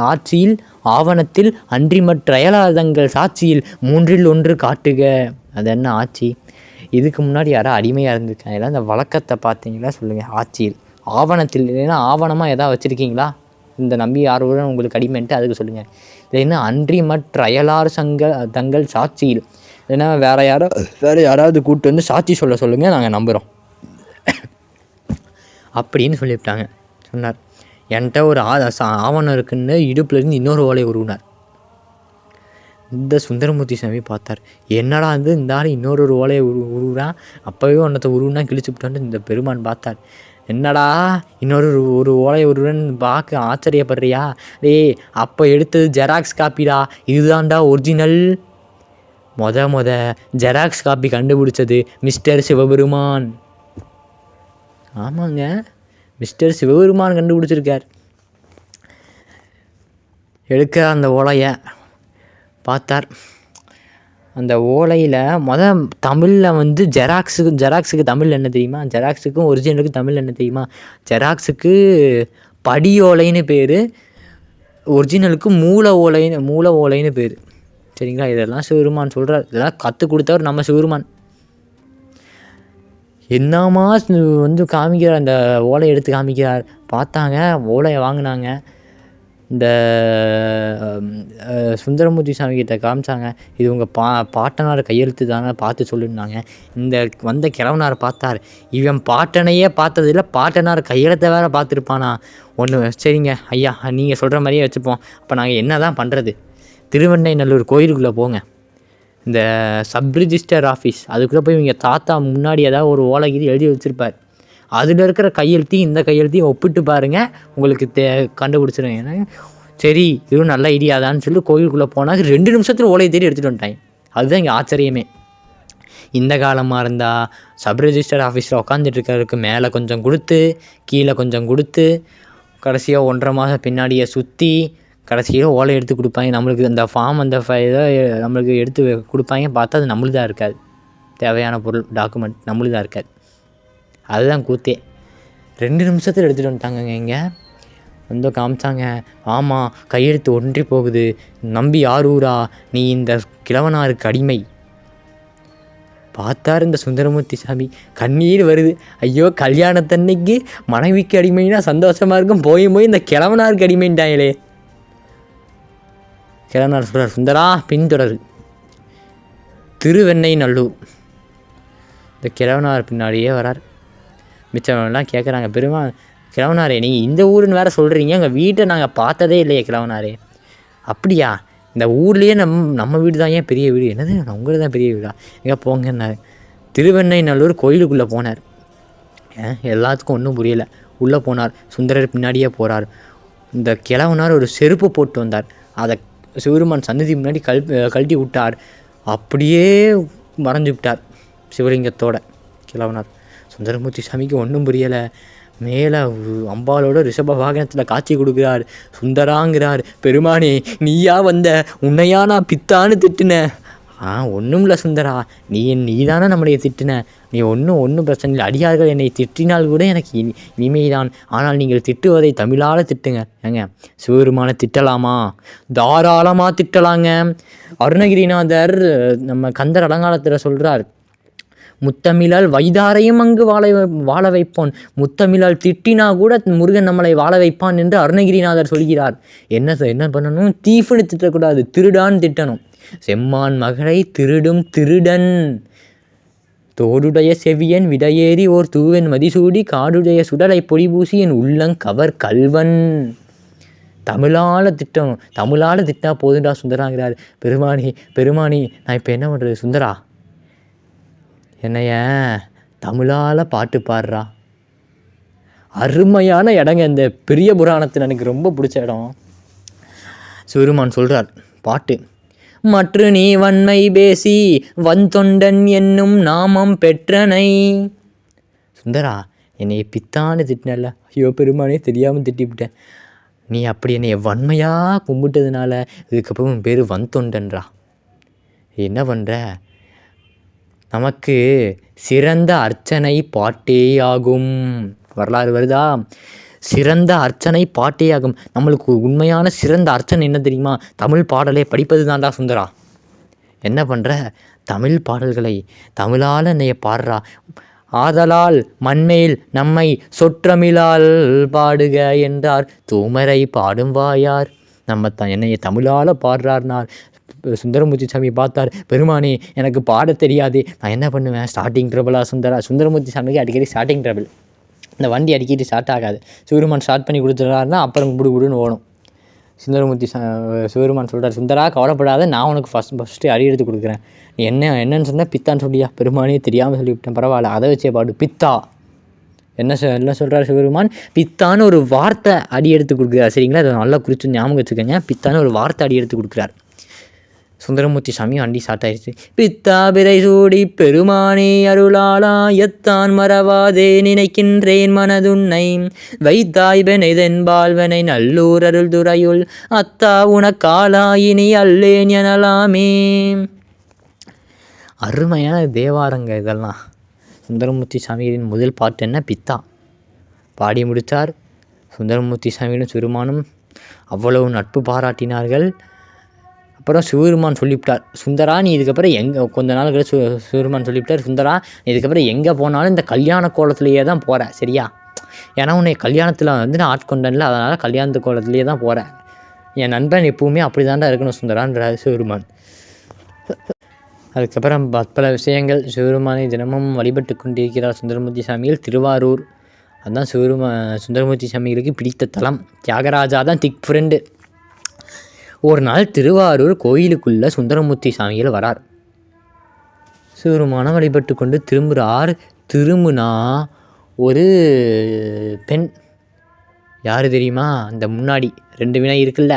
ஆட்சியில் ஆவணத்தில் அன்றி மற்ற அயலாதங்கள் சாட்சியில் 3இல் 1 காட்டுக. அது என்ன ஆட்சி? இதுக்கு முன்னாடி யாராவது அடிமையாக இருந்திருக்காங்களா? இந்த வழக்கத்தை பார்த்தீங்களா சொல்லுங்கள். ஆட்சியில், ஆவணத்தில், இல்லைன்னா ஆவணமாக எதாவது வச்சுருக்கீங்களா இந்த நம்பி ஆரூரன் உங்களுக்கு அடிமைன்ட்டு? அதுக்கு சொல்லுங்கள். இல்லைன்னா அன்றி மற்ற அயலார் தங்கள் சாட்சியில், ஏன்னா வேறு யாராவது கூப்பிட்டு வந்து சாட்சி சொல்லுங்கள், நாங்கள் நம்புகிறோம் அப்படின்னு சொல்லிவிட்டாங்க. சொன்னார், என்கிட்ட ஒரு ஆவணம் இருக்குன்னு இடுப்புலேருந்து இன்னொரு ஓலையை உருவினார். இந்த சுந்தரமூர்த்தி சாமி பார்த்தார், என்னடா இந்த ஆள் இன்னொரு ஓலையை உருவுறான், அப்போவே ஒன்றத்தை உருவுனா கிழிச்சு விட்டான்ட்டு இந்த பெருமான் பார்த்தார். என்னடா ஒரு ஓலையை உருவன்னு பார்க்க ஆச்சரியப்படுறியா? அப்போ எடுத்தது ஜெராக்ஸ் காப்பிடா, இதுதான்டா ஒரிஜினல். ஜெராக்ஸ் காப்பி கண்டுபிடிச்சது மிஸ்டர் சிவபெருமான். ஆமாங்க, மிஸ்டர் சிவபெருமான் கண்டுபிடிச்சிருக்கார். எடுக்க அந்த ஓலையை பார்த்தார். அந்த ஓலையில் தமிழில் ஜெராக்ஸுக்கு தமிழ் என்ன தெரியுமா? ஜெராக்ஸுக்கும் ஒரிஜினலுக்கும் தமிழ் என்ன தெரியுமா? ஜெராக்ஸுக்கு படி ஓலைன்னு பேர், ஒரிஜினலுக்கு மூல ஓலைன்னு பேர். சரிங்களா? இதெல்லாம் சிவருமான் சொல்கிறார். இதெல்லாம் கற்றுக் கொடுத்தவர் நம்ம சிவருமான். என்னமா காமிக்கிறார், அந்த ஓலையை எடுத்து காமிக்கிறார். பார்த்தாங்க, ஓலையை வாங்கினாங்க. இந்த சுந்தரமூர்த்தி சாமி கிட்ட காமிச்சாங்க. இது உங்கள் பாட்டனார் கையெழுத்து தானே, பார்த்து சொல்லியிருந்தாங்க. இந்த வந்த கிழவனார் பார்த்தார். இவன் பாட்டனையே பார்த்ததில்ல, பாட்டனார் கையெழுத்தை வேறு பார்த்துருப்பானா. சரிங்க ஐயா, நீங்கள் சொல்கிற மாதிரியே வச்சுப்போம். அப்போ நாங்கள் என்ன தான் பண்ணுறது? திருவெண்ணைநல்லூர் கோயிலுக்குள்ளே போங்க. இந்த சப் ரிஜிஸ்டர் ஆஃபீஸ் அதுக்குள்ளே போய் இவங்க தாத்தா முன்னாடி ஏதாவது ஒரு ஓலைகிரி எழுதி வச்சுருப்பார். அதில் இருக்கிற கையெழுத்தையும் இந்த கையெழுத்தையும் ஒப்பிட்டு பாருங்கள், உங்களுக்கு கண்டுபிடிச்சிருங்க. ஏன்னா சரி இதுவும் நல்ல ஐடியாதான்னு சொல்லி கோயிலுக்குள்ளே போனால் 2 நிமிஷத்தில் ஓலையை தேடி எடுத்துகிட்டு வந்துட்டாங்க. அதுதான் இங்கே ஆச்சரியமே. இந்த காலமாக இருந்தால் சப் ரிஜிஸ்டர் ஆஃபீஸில் உட்காந்துட்டுருக்கிறதுக்கு மேலே கொஞ்சம் கொடுத்து கீழே கொஞ்சம் கொடுத்து கடைசியாக 1.5 மாதம் பின்னாடியே சுற்றி கடைசியில் ஓலை எடுத்து கொடுப்பாங்க. நம்மளுக்கு அந்த ஃபார்ம் அந்த இதை நம்மளுக்கு எடுத்து கொடுப்பாங்க. பார்த்தா அது நம்மளுதான் இருக்காது. தேவையான பொருள் டாக்குமெண்ட் நம்மளுதான் இருக்காது. அதுதான் கூத்தே. 2 நிமிஷத்தில் எடுத்துகிட்டு வந்துட்டாங்கங்க. இங்கே வந்து காமிச்சாங்க. ஆமாம், கையெழுத்து ஒன்றி போகுது, நம்பி யார் ஊரா, நீ இந்த கிழவனாருக்கு அடிமை. பார்த்தார் இந்த சுந்தரமூர்த்தி சாமி, கண்ணீர் வருது. ஐயோ, கல்யாணத்தன்னைக்கு மனைவிக்கு அடிமைனா சந்தோஷமாக இருக்கும், போய் இந்த கிழவனாருக்கு அடிமைன்ட்டாங்களே. கிழவனார் சொல்கிறார், சுந்தரா பின்தொடரு. திருவெண்ணைநல்லூர். இந்த கிழவனார் பின்னாடியே வரார். மிச்சவெல்லாம் கேட்குறாங்க, கிழவனாரே நீங்கள் இந்த ஊருன்னு வேறு சொல்கிறீங்க, எங்கள் வீட்டை நாங்கள் பார்த்ததே இல்லையே கிழவனாரே. அப்படியா? இந்த ஊர்லேயே நம்ம வீடு தான் ஏன் பெரிய வீடு? என்னது உங்களை தான் பெரிய வீடா? எங்கே போங்கன்னாரு. திருவெண்ணைநல்லூர் கோயிலுக்குள்ளே போனார். எல்லாத்துக்கும் ஒன்றும் புரியலை. உள்ளே போனார். சுந்தரர் பின்னாடியே போகிறார். இந்த கிழவனார் ஒரு செருப்பு போட்டு வந்தார். அதை சிவருமான் சன்னதி முன்னாடி கழட்டி விட்டார். அப்படியே மறைஞ்சு விட்டார் சிவலிங்கத்தோட கிழவனார். சுந்தரமூர்த்தி சாமிக்கு ஒன்றும் புரியலை. மேலே அம்பாலோட ரிஷப வாகனத்தில் காட்சி கொடுக்குறார். சுந்தராங்கிறார், பெருமானே நீயா வந்த, உன்னையா நான் பித்தான்னு திட்டுனேன். ஒன்றும் இல்லை சுந்தரா, நீ தானே நம்மளைய திட்டின, நீ ஒன்றும் பிரச்சனை இல்லை. அடியார்கள் என்னை திட்டினால் கூட எனக்கு இனிமைதான். ஆனால் நீங்கள் திட்டுவதை தமிழால் திட்டுங்க. ஏங்க சிவபெருமானை திட்டலாமா? தாராளமாக திட்டலாங்க. அருணகிரிநாதர் நம்ம கந்தர் அலங்காரத்தில் சொல்கிறார், முத்தமிழால் வைதாரையும் அங்கு வாழ வைப்போன், முத்தமிழால் திட்டினா கூட முருகன் நம்மளை வாழ வைப்பான் என்று அருணகிரிநாதர் சொல்கிறார். என்ன பண்ணணும்? தீஃப்னு திட்டக்கூடாது, திருடான்னு திட்டணும். செம்மான் மகளை திருடும் திருடன், தோடுடைய செவியன் விடையேறி ஓர் தூவன் மதிசூடி, காடுடைய சுடலை பொடிபூசி என் உள்ளங்கவர் கல்வன். தமிழால் திட்டணும். தமிழால் திட்டா போதுண்டா சுந்தராங்கிறார். பெருமானி நான் இப்போ என்ன பண்ணுறது? சுந்தரா என்னைய தமிழால் பாட்டு பாடுறா. அருமையான இடங்க இந்த பெரிய புராணத்தில் எனக்கு ரொம்ப பிடிச்ச இடம். சிவருமான் சொல்கிறார் பாட்டு, மற்ற நீ வன்மை பேசி வந்தொண்டன் என்னும் நாமம் பெற்றனை. சுந்தரா என்னை பித்தான்னு திட்டினல்ல, ஐயோ பெருமானே தெரியாமல் திட்டிவிட்டேன். நீ அப்படி என்னை வன்மையாக கும்பிட்டதுனால இதுக்கப்புறம் பேர் வந்தொண்டன்றா. என்ன பண்ணுற? நமக்கு சிறந்த அர்ச்சனை பாட்டே ஆகும். வரலாறு வருதா? சிறந்த அர்ச்சனை பாட்டே ஆகும். நம்மளுக்கு உண்மையான சிறந்த அர்ச்சனை என்ன தெரியுமா? தமிழ் பாடலை படிப்பது தான்டா சுந்தரா. என்ன பண்ணுற? தமிழ் பாடல்களை தமிழால் என்னைய பாடுறா. ஆதலால் மண்மேல் நம்மை சொற்றமிழால் பாடுக என்றார் தூமரை பாடும் வாயார். என்னைய தமிழால் பாடுறார்னார். சுந்தரமூர்த்தி சாமி பார்த்தார், பெருமானே எனக்கு பாட தெரியாது, நான் என்ன பண்ணுவேன்? ஸ்டார்டிங் ட்ரபிளா சுந்தரமூர்த்தி சாமிக்கு அடிக்கடி ஸ்டார்டிங் ட்ரபிள். இந்த வண்டி அடிக்கடி ஸ்டார்ட் ஆகாது. சிவருமான் ஸ்டார்ட் பண்ணி கொடுத்துட்றாருன்னா அப்புறம் குடுன்னு ஓடும். சிவருமான் சொல்கிறார், சுந்தரா கவலைப்படாத, நான் உனக்கு ஃபஸ்ட்டு அடி எடுத்து கொடுக்குறேன். நீ என்னன்னு சொன்னால் பித்தான்னு சொல்லியா? பெருமானே தெரியாமல் சொல்லிவிட்டேன், பரவாயில்ல, அதை வச்சே பாடு. பித்தா என்ன சொல்கிறார் சிவருமான்? பித்தான்னு ஒரு வார்த்தை அடி எடுத்து கொடுக்குறார். சரிங்களா? அதை நல்லா குறித்து ஞாபகம் வச்சுக்கோங்க. பித்தான்னு ஒரு வார்த்தை அடி எடுத்து கொடுக்குறார். சுந்தரமூர்த்தி சாமி வண்டி ஸ்டார்ட் ஆயிடுச்சு. பித்தா பிறை சூடி பெருமானே அருளாளா, எத்தான் மறவாதே நினைக்கின்றேன் மனதுன்னை, வைத்தாய் வெனைதென்பால்வனை நல்லூர் அருள் துறையுள், அத்தா உனக்காலாயினி அல்லேன் எனலாமே. அருமையான தேவாரங்க இதெல்லாம். சுந்தரமூர்த்தி சாமியின் முதல் பாட்டு என்ன? பித்தா. பாடி முடித்தார். சுந்தரமூர்த்தி சாமியிலும் சிவருமானும் அவ்வளவு நட்பு பாராட்டினார்கள். அப்புறம் சிவருமான் சொல்லிவிட்டார், சுந்தரா நீ இதுக்கப்புறம் கொஞ்ச நாள் கழிச்சு சிவருமான் சொல்லிவிட்டார், சுந்தரா இதுக்கப்புறம் எங்கே போனாலும் இந்த கல்யாண கோலத்திலேயே தான் போகிறேன், சரியா? ஏன்னா உன்னை கல்யாணத்தில் நான் ஆட்கொண்டேன்ல, அதனால் கல்யாணத்து கோலத்திலேயே தான் போகிறேன். என் நண்பன் எப்பவுமே அப்படி தாண்டா இருக்கணும் சுந்தரான்றார் சிவருமான். அதுக்கப்புறம் பல விஷயங்கள். சிவருமானை தினமும் வழிபட்டு கொண்டிருக்கிறார் சுந்தரமூர்த்தி சாமிகள். திருவாரூர் அதுதான் சுந்தரமூர்த்தி சாமிகளுக்கு பிடித்த தலம். தியாகராஜா தான் திக் ஃப்ரெண்டு. ஒரு நாள் திருவாரூர் கோயிலுக்குள்ளே சுந்தரமூர்த்தி சாமிகள் வரார். சிவருமான வழிபட்டு கொண்டு திரும்புனா ஒரு பெண். யார் தெரியுமா? அந்த முன்னாடி 2 வினை இருக்குல்ல,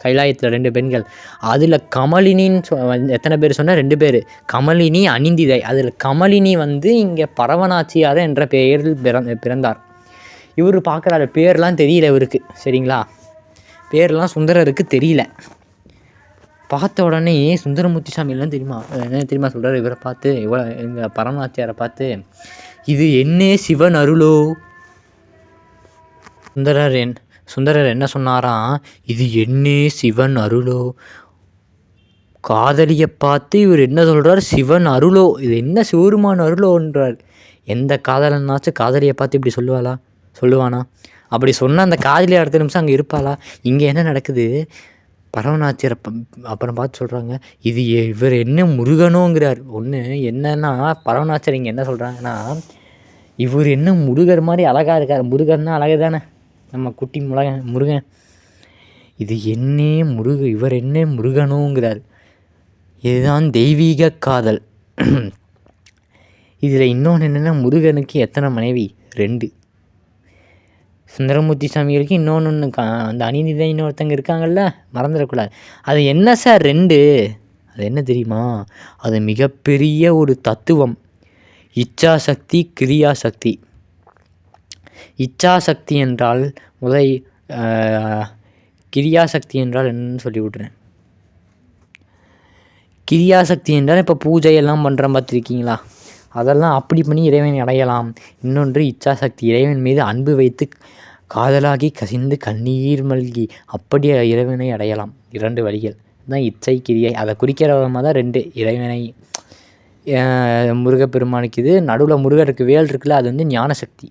கைலாயத்தில் 2 பெண்கள். அதில் கமலினின்னு எத்தனை பேர் சொன்னால் 2 பேர். கமலினி, அனிந்திதை. அதில் கமலினி இங்கே பரவனாச்சியார் என்ற பெயரில் பிறந்தார். இவர் பார்க்குறாரு, பேர்லாம் தெரியல இவருக்கு, சரிங்களா? பேர்லாம் சுந்தரருக்கு தெரியல. பார்த்த உடனே சுந்தரமூர்த்தி சாமியெல்லாம் என்ன தெரியுமா சொல்கிறார் இவரை பார்த்து, எங்கள் பரமநாச்சியாரை பார்த்து, இது என்ன சிவன் அருளோ? சுந்தரர் என்ன சொன்னாராம், இது என்ன சிவன் அருளோ? காதலியை பார்த்து இவர் என்ன சொல்கிறார், சிவன் அருளோ. இது என்ன சிவருமான் அருளோன்றார். எந்த காதலனாச்சும் காதலியை பார்த்து இப்படி சொல்லுவானா? அப்படி சொன்னால் அந்த காதலி அடுத்த நிமிஷம் அங்கே இருப்பாளா? இங்கே என்ன நடக்குது, பரவநாச்சியார் அப்புறம் பார்த்து சொல்கிறாங்க, இவர் என்ன முருகனோங்கிறார். ஒன்று என்னன்னா, பரவநாச்சியார் இங்கே என்ன சொல்கிறாங்கன்னா, இவர் என்ன முருகர் மாதிரி அழகாக இருக்கார். முருகர்னா அழகு தானே, நம்ம குட்டி முருகன். இவர் என்ன முருகனோங்கிறார். இதுதான் தெய்வீக காதல். இதில் இன்னொன்று என்னென்னா, முருகனுக்கு எத்தனை மனைவி? 2. சுந்தரமூர்த்தி சாமிகளுக்கு இன்னொன்று அந்த அனிந்திதை இன்னொருத்தங்க இருக்காங்கல்ல, மறந்துடக்கூடாது. அது என்ன சார் 2? அது என்ன தெரியுமா? அது மிகப்பெரிய ஒரு தத்துவம். இச்சாசக்தி, கிரியாசக்தி. இச்சாசக்தி என்றால் கிரியாசக்தி என்றால் என்னன்னு சொல்லி விட்றேன். கிரியாசக்தி என்றால் இப்போ பூஜையெல்லாம் பண்ணுறோம் பார்த்துருக்கீங்களா, அதெல்லாம் அப்படி பண்ணி இறைவனை அடையலாம். இன்னொன்று இச்சாசக்தி, இறைவன் மீது அன்பு வைத்து காதலாகி கசிந்து கண்ணீர் மல்கி அப்படி இறைவனை அடையலாம். 2 வழிகள் தான் இச்சை, கிரியை. அதை குறிக்கிற விதமாக தான் 2 இறைவனை. முருகப்பெருமானுக்கு இது நடுவில் முருகருக்கு வேல் இருக்குல்ல, அது ஞானசக்தி.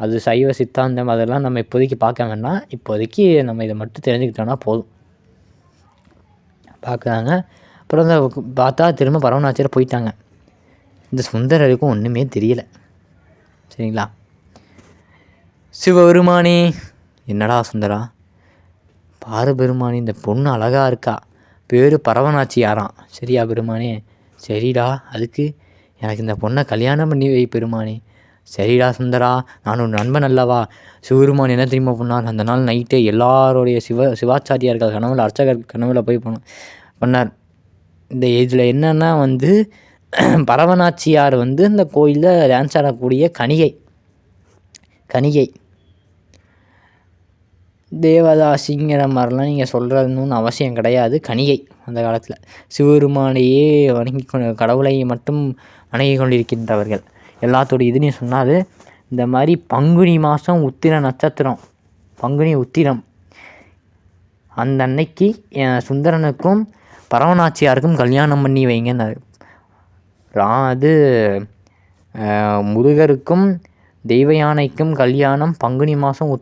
அது சைவ சித்தாந்தம், அதெல்லாம் நம்ம இப்போதைக்கு பார்க்க வேண்டாம். இப்போதைக்கு நம்ம இதை மட்டும் தெரிஞ்சுக்கிட்டோன்னா போதும். பார்க்குறாங்க. அப்புறம் பார்த்தா திரும்ப பரவநாச்சியார் போயிட்டாங்க. இந்த சுந்தரருக்கும் ஒன்றுமே தெரியலை, சரிங்களா? சிவபெருமானே, என்னடா சுந்தரா, பாரு பெருமானே, இந்த பொண்ணு அழகாக இருக்கா, பேர் பரவநாச்சியாராம், சரியா பெருமானே? சரிடா, அதுக்கு எனக்கு இந்த பொண்ணை கல்யாணம் பண்ணி வை பெருமானே. சரிடா சுந்தரா, நான் ஒரு நண்பன் அல்லவா. சிவபெருமான் என்ன தெரியுமா பண்ணார், அந்த நாள் நைட்டே எல்லாரோடைய சிவாச்சாரியார்கள் கனவுல, அர்ச்சகர் கனவுல போய் பண்ணார். இந்த இதில் என்னென்னா பரவநாச்சியார் இந்த கோயிலில் டான்ஸ் ஆடக்கூடிய கணிகை தேவதாசிங்கிற மாதிரிலாம் நீங்கள் சொல்கிறதுன்னு அவசியம் கிடையாது. கணிகை அந்த காலத்தில் சிவபெருமானையே கடவுளை மட்டும் வணங்கி கொண்டிருக்கின்றவர்கள். எல்லாத்தோடைய இதுன்னு சொன்னால், இந்த மாதிரி பங்குனி மாதம் உத்திர நட்சத்திரம், பங்குனி உத்திரம், அந்த அன்னைக்கு சுந்தரனுக்கும் பரவநாச்சியாருக்கும் கல்யாணம் பண்ணி வைங்கன்னாரு. அது முருகருக்கும் தெய்வ யானைக்கும் கல்யாணம் பங்குனி மாதம்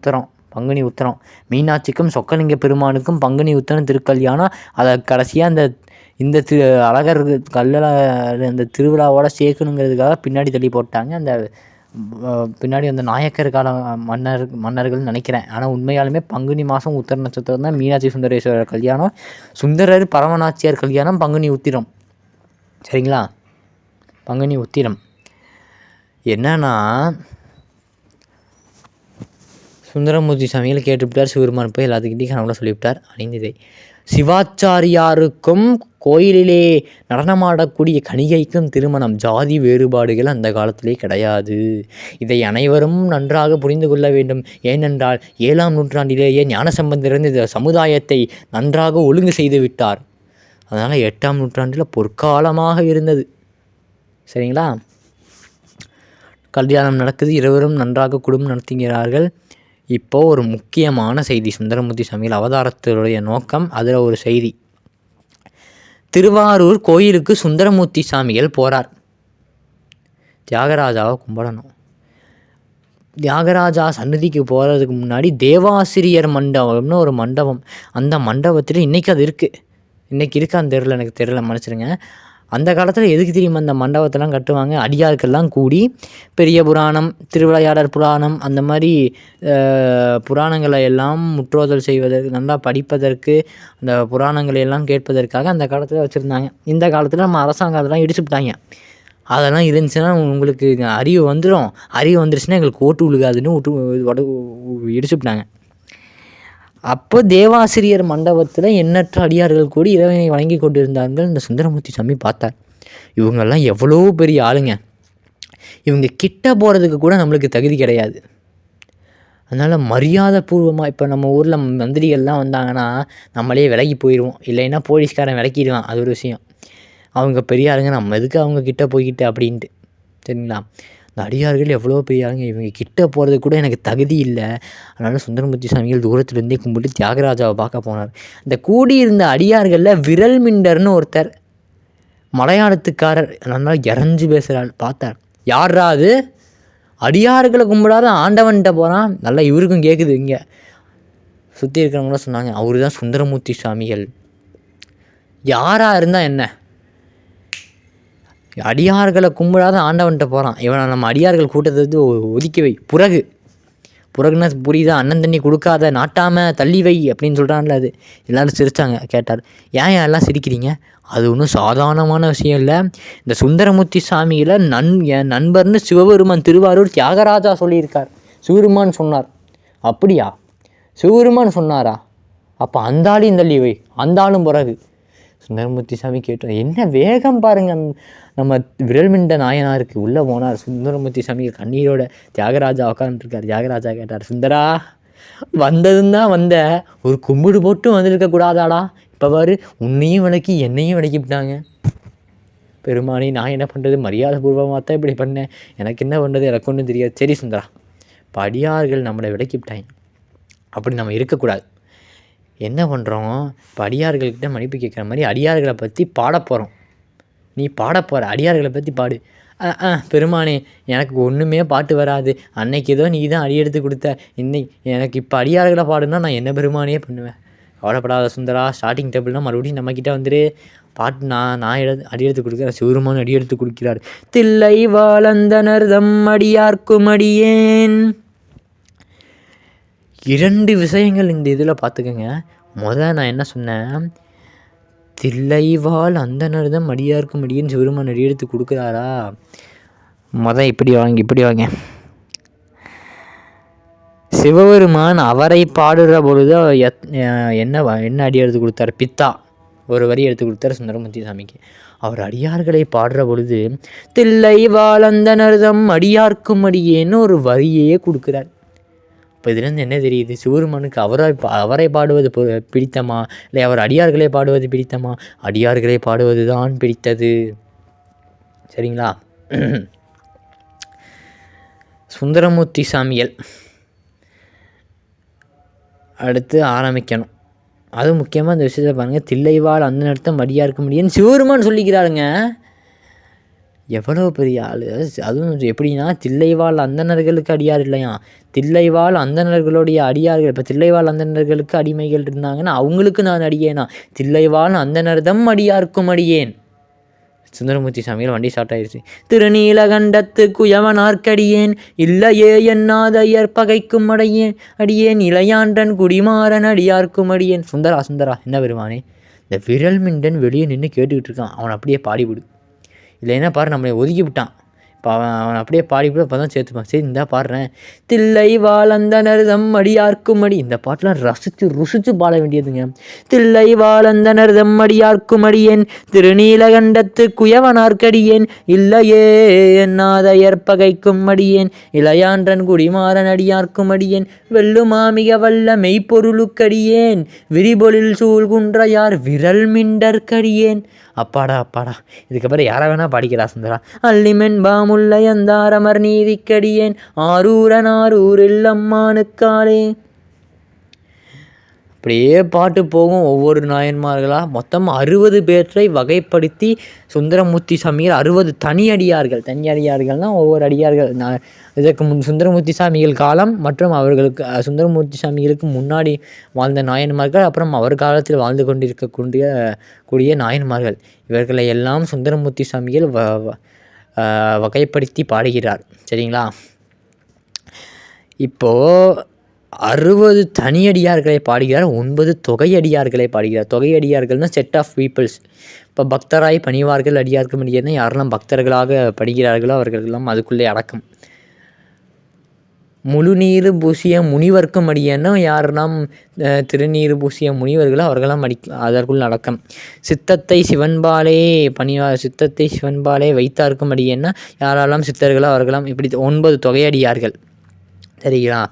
பங்குனி உத்திரம். மீனாட்சிக்கும் சொக்கலிங்க பெருமானுக்கும் பங்குனி உத்திரம் திருக்கல்யாணம். அதை கடைசியாக இந்த அழகர் கல்லில் அந்த திருவிழாவோட சேர்க்கணுங்கிறதுக்காக பின்னாடி தள்ளி போட்டாங்க. அந்த பின்னாடி அந்த நாயக்கர் கால மன்னர்கள் நினைக்கிறேன். ஆனால் உண்மையாலுமே பங்குனி மாதம் உத்திர நட்சத்திரம் தான் மீனாட்சி சுந்தரேஸ்வரர் கல்யாணம். சுந்தரர் பரமநாச்சியார் கல்யாணம் பங்குனி உத்திரம், சரிங்களா? பங்குனி உத்திரம் என்னன்னா, சுந்தரமூர்த்தி சாமிகள் கேட்டுவிட்டார். சிவபெருமான் போய் எல்லாத்துக்கிட்டையும் கனவுல சொல்லிவிட்டார். அணிந்திதை சிவாச்சாரியாருக்கும் கோயிலிலே நடனமாடக்கூடிய கணிகைக்கும் திருமணம். ஜாதி வேறுபாடுகள் அந்த காலத்திலே கிடையாது. இதை அனைவரும் நன்றாக புரிந்து கொள்ள வேண்டும். ஏனென்றால் 7ஆம் நூற்றாண்டிலேயே ஞானசம்பந்தர் இந்த சமுதாயத்தை நன்றாக ஒழுங்கு செய்து விட்டார். அதனால் 8ஆம் நூற்றாண்டில் பொற்காலமாக இருந்தது, சரிங்களா? கல்யாணம் நடக்குது, இருவரும் நன்றாக குடும்பம் நடத்துகிறார்கள். இப்போது ஒரு முக்கியமான செய்தி, சுந்தரமூர்த்தி சாமிகள் அவதாரத்தினுடைய நோக்கம், அதில் ஒரு செய்தி. திருவாரூர் கோயிலுக்கு சுந்தரமூர்த்தி சாமிகள் போகிறார். தியாகராஜாவை கும்பிடணும். தியாகராஜா சன்னதிக்கு போகிறதுக்கு முன்னாடி தேவாசிரியர் மண்டபம்னு ஒரு மண்டபம், அந்த மண்டபத்தில் இன்றைக்கி அது இருக்குது. இன்றைக்கி இருக்கான்னு தெரில, எனக்கு தெரில, மன்னிச்சிடுங்க. அந்த காலத்தில் எதுக்கு தெரியுமா அந்த மண்டபத்தெல்லாம் கட்டுவாங்க? அடியார்கள்லாம் கூடி பெரிய புராணம், திருவிளையாடல் புராணம், அந்த மாதிரி புராணங்களை எல்லாம் முற்றோதல் செய்வதற்கு, நல்லா படிப்பதற்கு, அந்த புராணங்களை எல்லாம் கேட்பதற்காக அந்த காலத்தில் வச்சுருந்தாங்க. இந்த காலத்தில் நம்ம அரசாங்கம் அதெல்லாம் இடிச்சுவிட்டாங்க. அதெல்லாம் இருந்துச்சுன்னா உங்களுக்கு அறிவு வந்துடும், அறிவு வந்துருச்சுன்னா எங்களுக்கு ஓட்டு விழுகாதுன்னு இடிச்சுவிட்டாங்க. அப்போ தேவாசிரியர் மண்டபத்தில் எண்ணற்ற அடியார்கள் கூடி இறைவனை வணங்கி கொண்டிருந்தார்கள். இந்த சுந்தரமூர்த்தி சாமி பார்த்தார், இவங்கெல்லாம் எவ்வளோ பெரிய ஆளுங்க, இவங்க கிட்ட போகிறதுக்கு கூட நம்மளுக்கு தகுதி கிடையாது. அதனால் மரியாதை பூர்வமாக, இப்போ நம்ம ஊரில் மந்திரிகள்லாம் வந்தாங்கன்னா நம்மளே விலகி போயிடுவோம், இல்லைன்னா போலீஸ்காரன் விலக்கிடுவான், அது ஒரு விஷயம். அவங்க பெரிய ஆளுங்க, நம்ம எதுக்கு அவங்க கிட்டே போய்கிட்டு அப்படின்ட்டு, சரிங்களா? இந்த அடியார்கள் எவ்வளோ பெரிய ஆளுங்க, இவங்க கிட்டே போகிறது கூட எனக்கு தகுதி இல்லை. அதனால் சுந்தரமூர்த்தி சாமிகள் தூரத்துலேருந்தே கும்பிட்டு தியாகராஜாவை பார்க்க போனார். இந்த கூடியிருந்த அடியார்களில் விரல் மிண்டர்னு ஒருத்தர், மலையாளத்துக்காரர், நல்லா இறஞ்சி பேசுகிறாள், பார்த்தார். யாரா அது? அடியார்களை கும்பிடாத ஆண்டவன்கிட்ட போகிறான். நல்லா இவருக்கும் கேட்குது. இங்கே சுற்றி இருக்கிறவங்களாம் சொன்னாங்க, அவரு தான் சுந்தரமூர்த்தி சாமிகள். யாராக இருந்தால் என்ன, அடியார்களை கும்பிடாத ஆண்டவன்கிட்ட போகிறான். இவனை நம்ம அடியார்கள் கூட்டத்தை ஒதுக்கி வை. புறகுன்னா புரியுதா? அண்ணன் தண்ணி கொடுக்காத, நாட்டாமல் தள்ளி வை அப்படின்னு சொல்கிறான்ல. அது எல்லோரும் சிரித்தாங்க. கேட்டார், ஏன் எல்லாம் சிரிக்கிறீங்க? அது ஒன்றும் சாதாரணமான விஷயம் இல்லை. இந்த சுந்தரமூர்த்தி சாமியில் என் நண்பர்னு சிவபெருமான் திருவாரூர் தியாகராஜா சொல்லியிருக்கார். சிவபெருமான் சொன்னார். அப்படியா? சிவபெருமான் சொன்னாரா? அப்போ அந்தாளையும் தள்ளி வை, அந்தாளும் பிறகு. சுந்தரமூர்த்தி சாமி கேட்டோம், என்ன வேகம் பாருங்கள். நம்ம விரல்மிண்ட நாயனாருக்கு உள்ளே போனார். சுந்தரமூர்த்தி சாமி கண்ணீரோட தியாகராஜா உட்காந்துருக்கார். தியாகராஜா கேட்டார், சுந்தரா, வந்ததும் தான் வந்த, ஒரு கும்பிடு போட்டும் வந்திருக்கக்கூடாதாடா? இப்போ பாரு, உன்னையும் விளக்கி என்னையும் விளக்கிவிட்டாங்க. பெருமானி, நான் என்ன பண்ணுறது? மரியாதை பூர்வமாக தான் இப்படி பண்ணேன், எனக்கு என்ன பண்ணுறது, எனக்கு ஒன்றும் தெரியாது. சரி சுந்தரா, இப்போ அடியார்கள் நம்மளை விளக்கிவிட்டாங்க, அப்படி நம்ம இருக்கக்கூடாது. என்ன பண்ணுறோம்? இப்போ அடியார்கள்கிட்ட மன்னிப்பு கேட்குற மாதிரி அடியார்களை பற்றி பாட போகிறோம். நீ பாட போகிற, அடியார்களை பற்றி பாடு. பெருமானே, எனக்கு ஒன்றுமே பாட்டு வராது, அன்னைக்கு ஏதோ நீ தான் அடியெடுத்து கொடுத்த, எனக்கு இப்போ அடியார்களை பாடுனா நான் என்ன பெருமானே பண்ணுவேன்? கவலைப்படாத சுந்தரா, ஸ்டார்டிங் டேபிள்னால் மறுபடியும் நம்மக்கிட்ட வந்துரு. பாட்டு நான் அடியெடுத்து கொடுக்குறேன். சிவருமான் அடியெடுத்து கொடுக்கிறார். தில்லை வாழந்தனர் தம் அடியார்க்கும் அடியேன். 2 விஷயங்கள் இந்த இதில் பார்த்துக்கோங்க. நான் என்ன சொன்னேன்? தில்லைவாழ் அந்தனர்தம் அடியார்க்கும் அடியேன் சிவருமான் அடியெடுத்து கொடுக்குறாரா? இப்படி வாங்க. சிவபெருமான் அவரை பாடுற பொழுது என்ன அடி எடுத்து கொடுத்தார்? பித்தா ஒரு வரி எடுத்து கொடுத்தார் சுந்தரமூர்த்தி சாமிக்கு. அவர் அடியார்களை பாடுற பொழுது தில்லை வாழந்தனர்தம் அடியார்க்கும் அடியேன்னு ஒரு வரியே கொடுக்குறார். இப்போ இதுலேருந்து என்ன தெரியுது? சிவபெருமானுக்கு அவரை பாடுவது பிடித்தமா, இல்லை அவர் அடியார்களை பாடுவது பிடித்தமா? அடியார்களை பாடுவது தான் பிடித்தது. சரிங்களா? சுந்தரமூர்த்தி சாமிகள் அடுத்து ஆரம்பிக்கணும். அது முக்கியமாக இந்த விஷயத்தை பாருங்கள். தில்லைவாழ் அந்த நேரத்தை அடியார்க்க முடியும்னு சிவபெருமான் சொல்லிக்கிறாருங்க. எவ்வளோ பெரிய ஆள்! அதுவும் எப்படின்னா, தில்லைவாழ் அந்தணர்களுக்கு அடியார் இல்லையா, தில்லைவாழ் அந்தணர்களுடைய அடியார்கள். இப்போ தில்லைவாழ் அந்தணர்களுக்கு அடிமைகள் இருந்தாங்கன்னா அவங்களுக்கு நான் அடியேனா? தில்லைவாழ் அந்தணர்தம் அடியார்க்கும் அடியேன். சுந்தரமூர்த்தி சாமிகள் வண்டி ஸ்டார்ட் ஆயிடுச்சு. திருநீலகண்டத்து குயவனார்க்கடியேன், இல்லையே என்னாத ஏற்பகைக்கும் அடியேன் இளையான்றன் குடிமாறன் அடியார்க்கும் அடியேன். சுந்தரா என்ன பெருமானே, இந்த விரல் மிண்டன் வெளியே நின்று கேட்டுக்கிட்டு இருக்கான், அவன் அப்படியே பாடிவிடு. இல்லைன்னா பாரு, நம்மளை ஒதுக்கி விட்டான். இப்போ அவன் அப்படியே பாடிவிட அப்போ தான் சேர்த்துப்பான். சரி, இந்தா பாடுறேன். தில்லை வாழந்தனர்தம் அடியார்க்கும் அடி. இந்த பாட்டெலாம் ருசித்து பாட வேண்டியதுங்க. தில்லை வாழந்தனர்தம் அடியார்க்கும் அடியேன், திருநீலகண்டத்து குயவனார்க்கடியேன், இல்லையே என்னாத ஏற்பகைக்கும் அடியேன் இளையான்றன் குடிமாறன் அடியார்க்கும் அடியேன், வெல்லுமாமிக வல்ல மெய்ப்பொருளுக்கடியேன், விரிபொழில் சூழ்குன்றையார் விரல் மிண்டற்கடியேன். அப்பாடா. இதுக்கப்புறம் யாரை வேணா பாடிக்கிறா சுந்தரா. அல்லிமென் பாமுல்லையந்தாரமர் நீதிக்கடியேன், ஆரூரன் ஆரூர் இல்லம்மானுக்காலே. இப்படியே பாட்டு போகும் ஒவ்வொரு நாயன்மார்களாக. மொத்தம் 60 பேற்றை வகைப்படுத்தி சுந்தரமூர்த்தி சாமிகள் 60 தனி அடியார்கள்னால் ஒவ்வொரு அடியார்கள். இதற்கு முன் சுந்தரமூர்த்தி சாமிகள் காலம் மற்றும் அவர்களுக்கு சுந்தரமூர்த்தி சாமிகளுக்கு முன்னாடி வாழ்ந்த நாயன்மார்கள், அப்புறம் அவர் காலத்தில் வாழ்ந்து கூடிய நாயன்மார்கள், இவர்களை எல்லாம் சுந்தரமூர்த்தி சாமிகள் வகைப்படுத்தி பாடுகிறார். சரிங்களா? இப்போது 60 தனியடியார்களை பாடுகிறார், 9 தொகையடியார்களை பாடுகிறார். தொகையடியார்கள்னால் செட் ஆஃப் பீப்புள்ஸ். இப்போ பக்தராய் பணிவார்கள் அடியார்க்கும் அடியார்னா யாரெல்லாம் பக்தர்களாக படுகிறார்களோ அவர்களெல்லாம் அதுக்குள்ளே அடக்கம். முழுநீர் பூசிய முனிவர்க்கும் அடியேன்னா யாரெல்லாம் திருநீர் பூசிய முனிவர்களோ அவர்களெல்லாம் அதற்குள் அடக்கம். சித்தத்தை சிவன்பாலே வைத்தார்க்கும் அடியேன்னா யாரெல்லாம் சித்தர்களோ அவர்களெல்லாம். இப்படி 9 தொகையடியார்கள். சரிங்களா?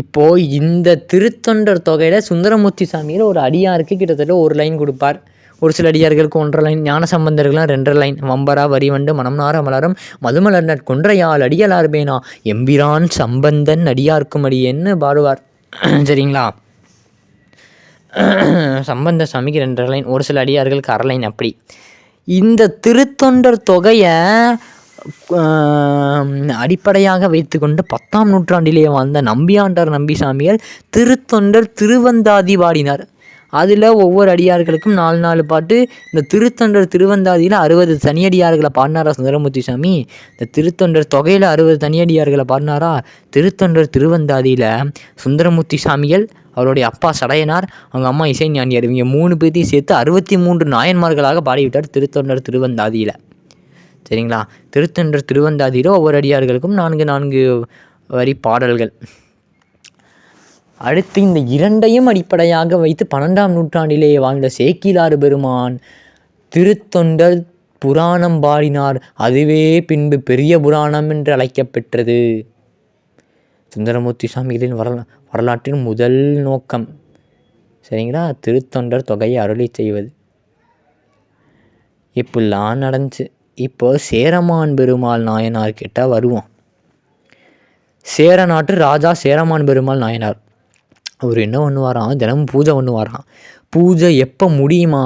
இப்போது இந்த திருத்தொண்டர் தொகையில் சுந்தரமூர்த்தி சாமியில் ஒரு அடியாருக்கு கிட்டத்தட்ட 1 லைன் கொடுப்பார். ஒரு சில அடியார்களுக்கு 1.5 லைன், ஞான சம்பந்தர்கள்லாம் 2.5 லைன். வம்பரா வரிவண்டு மனம் நார மலரும் மதுமலர் நற்கொன்றையால் அடியலார் பேனா எம்பிரான் சம்பந்தன் அடியார்க்கும் அடியேன்னு பாடுவார். சரிங்களா? சம்பந்த சாமிக்கு 2.5 லைன், ஒரு சில அடியார்களுக்கு 1/2 லைன். அப்படி இந்த திருத்தொண்டர் தொகையை அடிப்படையாக வைத்து கொண்டு 10ஆம் நூற்றாண்டிலேயே வாழ்ந்த நம்பியாண்டார் நம்பிசாமிகள் திருத்தொண்டர் திருவந்தாதி பாடினார். அதில் ஒவ்வொரு அடியார்களுக்கும் 4 பாட்டு. இந்த திருத்தொண்டர் திருவந்தாதியில் 60 தனியடியார்களை பாடினாரா சுந்தரமூர்த்தி சாமி. இந்த திருத்தொண்டர் தொகையில் 60 தனியடியார்களை பாடினாரா. திருத்தொண்டர் திருவந்தாதியில் சுந்தரமூர்த்தி சாமிகள், அவருடைய அப்பா சடையனார், அவங்க அம்மா இசைஞானியார், இவங்க 3 பேர்த்தையும் சேர்த்து 63 நாயன்மார்களாக பாடிவிட்டார் திருத்தொண்டர் திருவந்தாதியில். சரிங்களா? திருத்தொண்டர் திருவந்தாதியில் ஒவ்வொரு அடியார்களுக்கும் 4 வரி பாடல்கள். அடுத்து இந்த 2ஐயும் அடிப்படையாக வைத்து 12ஆம் நூற்றாண்டிலேயே வாழ்ந்த சேக்கிழார் பெருமான் திருத்தொண்டர் புராணம் பாடினார். அதுவே பின்பு பெரிய புராணம் என்று அழைக்கப்பெற்றது. சுந்தரமூர்த்தி சாமிகளின் வரலாற்றின் முதல் நோக்கம், சரிங்களா, திருத்தொண்டர் தொகையை அருளி செய்வது. இப்படிலாம் நடந்துச்சு. இப்போ சேரமான் பெருமாள் நாயனார் கிட்ட வருவோம். சேர நாட்டு ராஜா சேரமான் பெருமாள் நாயனார் அவர் என்ன பண்ணுவாராம், தினமும் பூஜை பண்ணுவாராம். பூஜை எப்போ முடியுமா,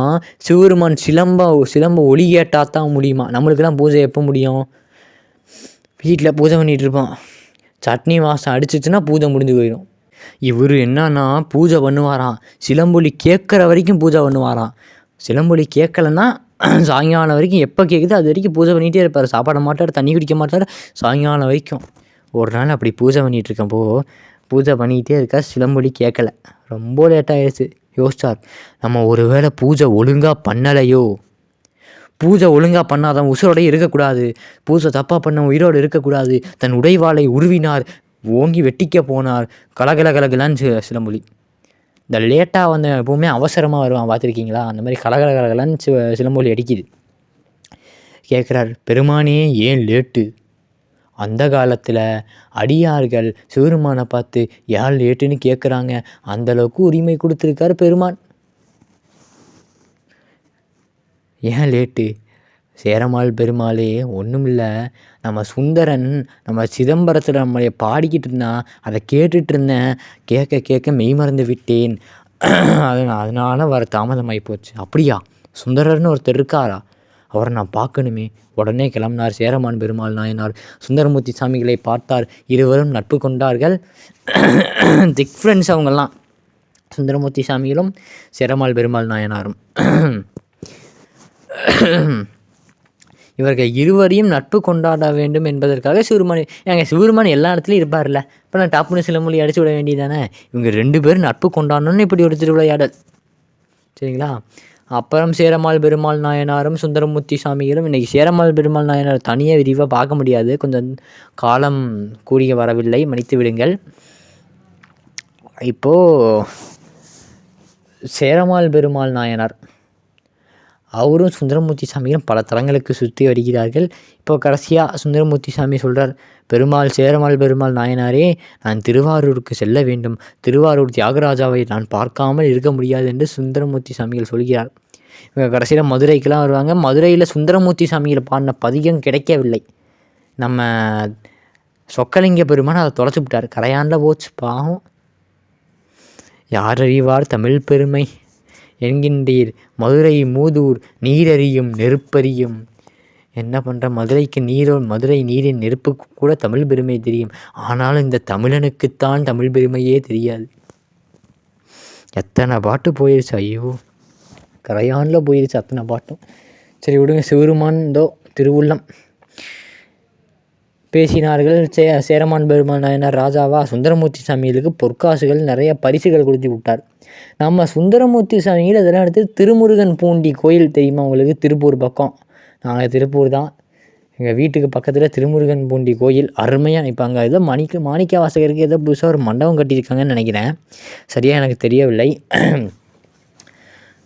சிவருமான் சிலம்ப ஒளி கேட்டால் தான் முடியுமா. நம்மளுக்கெல்லாம் பூஜை எப்போ முடியும்? வீட்டில் பூஜை பண்ணிகிட்டு இருப்போம், சட்னி வாசம் அடிச்சிச்சுன்னா பூஜை முடிஞ்சு போயிடும். இவர் என்னன்னா பூஜை பண்ணுவாராம், சிலம்பொலி கேட்குற வரைக்கும் பூஜை பண்ணுவாராம். சிலம்பொலி கேட்கலன்னா சாயங்காலம் வரைக்கும் எப்போ கேட்குது அது வரைக்கும் பூஜை பண்ணிகிட்டே இருப்பார். சாப்பிட மாட்டார், தண்ணி குடிக்க மாட்டார், சாயங்காலம் வரைக்கும். ஒரு நாள் அப்படி பூஜை பண்ணிகிட்டு இருக்கப்போ பூஜை பண்ணிக்கிட்டே இருக்கா, சிலம்பொலி கேட்கல. ரொம்ப லேட்டாகிடுச்சு. யோசிச்சார், நம்ம ஒரு வேளை பூஜை ஒழுங்காக பண்ணலையோ, பூஜை ஒழுங்காக பண்ணாதான் உசுரோடையே இருக்கக்கூடாது, பூஜை தப்பாக பண்ண உயிரோடு இருக்கக்கூடாது. தன் உடைவாளை உருவினார், ஓங்கி வெட்டிக்க போனார். கலகலகலகலான்னு சிலம்பொலி. இந்த லேட்டாக வந்து எப்போவுமே அவசரமாக வருவான், பார்த்துருக்கீங்களா? அந்த மாதிரி கலகலகலகலான்னு சிலம்பொலி அடிக்குது. கேட்குறார், பெருமானே ஏன் லேட்டு? அந்த காலத்தில் அடியார்கள் சிவருமானை பார்த்து ஏன் லேட்டுன்னு கேட்குறாங்க. அந்தளவுக்கு உரிமை கொடுத்துருக்காரு பெருமான். ஏன் லேட்டு? சேரமாள் பெருமாளே ஒன்றும் இல்லை, நம்ம சுந்தரன் நம்ம சிதம்பரத்தில் நம்மளை பாடிக்கிட்டு இருந்தான், அதை கேட்டுட்டு இருந்தேன், கேட்க மெய் மறந்து விட்டேன், அதனால் வர தாமதமாகி போச்சு. அப்படியா? சுந்தரர்னு ஒருத்தர் இருக்காரா? அவரை நான் பார்க்கணுமே. உடனே கிளம்பினார் சேரமான் பெருமாள் நாயனார். சுந்தரமூர்த்தி சாமிகளை பார்த்தார். இருவரும் நட்பு கொண்டார்கள். திக் ஃப்ரெண்ட்ஸ் அவங்கெல்லாம், சுந்தரமூர்த்தி சாமிகளும் சேரமான் பெருமாள் நாயனாரும். இவர்கள் இருவரையும் நட்பு கொண்டாட வேண்டும் என்பதற்காக சிவருமான் எல்லா இடத்துலையும் இருப்பார்ல. இப்போ நான் டாப்புன்னு சிலம்பொலி அடிச்சு விட வேண்டியதானே. இவங்க 2 பேரும் நட்பு கொண்டாடணும்னு இப்படி ஒரு திருவிளையாடல். சரிங்களா? அப்புறம் சேரமாள் பெருமாள் நாயனாரும் சுந்தரமூர்த்தி சாமிகளும். இன்றைக்கி சேரமாள் பெருமாள் நாயனார் தனியாக விரிவாக பார்க்க முடியாது, கொஞ்சம் காலம் கூடிய வரவில்லை, மன்னித்து விடுங்கள். இப்போது சேரமாள் பெருமாள் நாயனார் அவரும் சுந்தரமூர்த்தி சாமியும் பல தலங்களுக்கு சுற்றி வருகிறார்கள். இப்போ கடைசியாக சுந்தரமூர்த்தி சாமி சொல்கிறார், சேரமாள் பெருமாள் நாயனாரே, நான் திருவாரூருக்கு செல்ல வேண்டும், திருவாரூர் தியாகராஜாவை நான் பார்க்காமல் இருக்க முடியாது என்று சுந்தரமூர்த்தி சாமிகள் சொல்கிறார். இவங்க கடைசியில் மதுரைக்கெலாம் வருவாங்க. மதுரையில் சுந்தரமூர்த்தி சாமிகள் பாடின பதிகம் கிடைக்கவில்லை. நம்ம சொக்கலிங்க பெருமான் அதை தொலைச்சி விட்டார், கரையாண்டில் போச்சு பாவம். யாரறிவார் தமிழ் பெருமை என்கின்றீர் மதுரை மூதூர் நீரறியும் நெருப்பறியும். என்ன பண்ணுற, மதுரை நீரின் நெருப்புக்கு கூட தமிழ் பெருமை தெரியும். ஆனாலும் இந்த தமிழனுக்குத்தான் தமிழ் பெருமையே தெரியாது. எத்தனை பாட்டு போயிடுச்சு, ஐயோ கரையானில் போயிடுச்சு அத்தனை பாட்டும். சரி விடுங்க. சிவருமான் திருவுள்ளம் பேசினார்கள். சேரமான் பெருமாள் நாயனார் ராஜாவா சுந்தரமூர்த்தி சாமிகளுக்கு பொற்காசுகள் நிறைய பரிசுகள் கொடுத்து விட்டார். நம்ம சுந்தரமூர்த்தி சாமிகள் இதெல்லாம் எடுத்து திருமுருகன் பூண்டி கோயில் தெரியுமா உங்களுக்கு? திருப்பூர் பக்கம். நாங்கள் திருப்பூர் தான். எங்கள் வீட்டுக்கு பக்கத்தில் திருமுருகன் பூண்டி கோயில் அருமையாக. இப்போ அங்கே ஏதோ மாணிக்க வாசகருக்கு ஏதோ புதுசாக ஒரு மண்டபம் கட்டியிருக்காங்கன்னு நினைக்கிறேன், சரியாக எனக்கு தெரியவில்லை.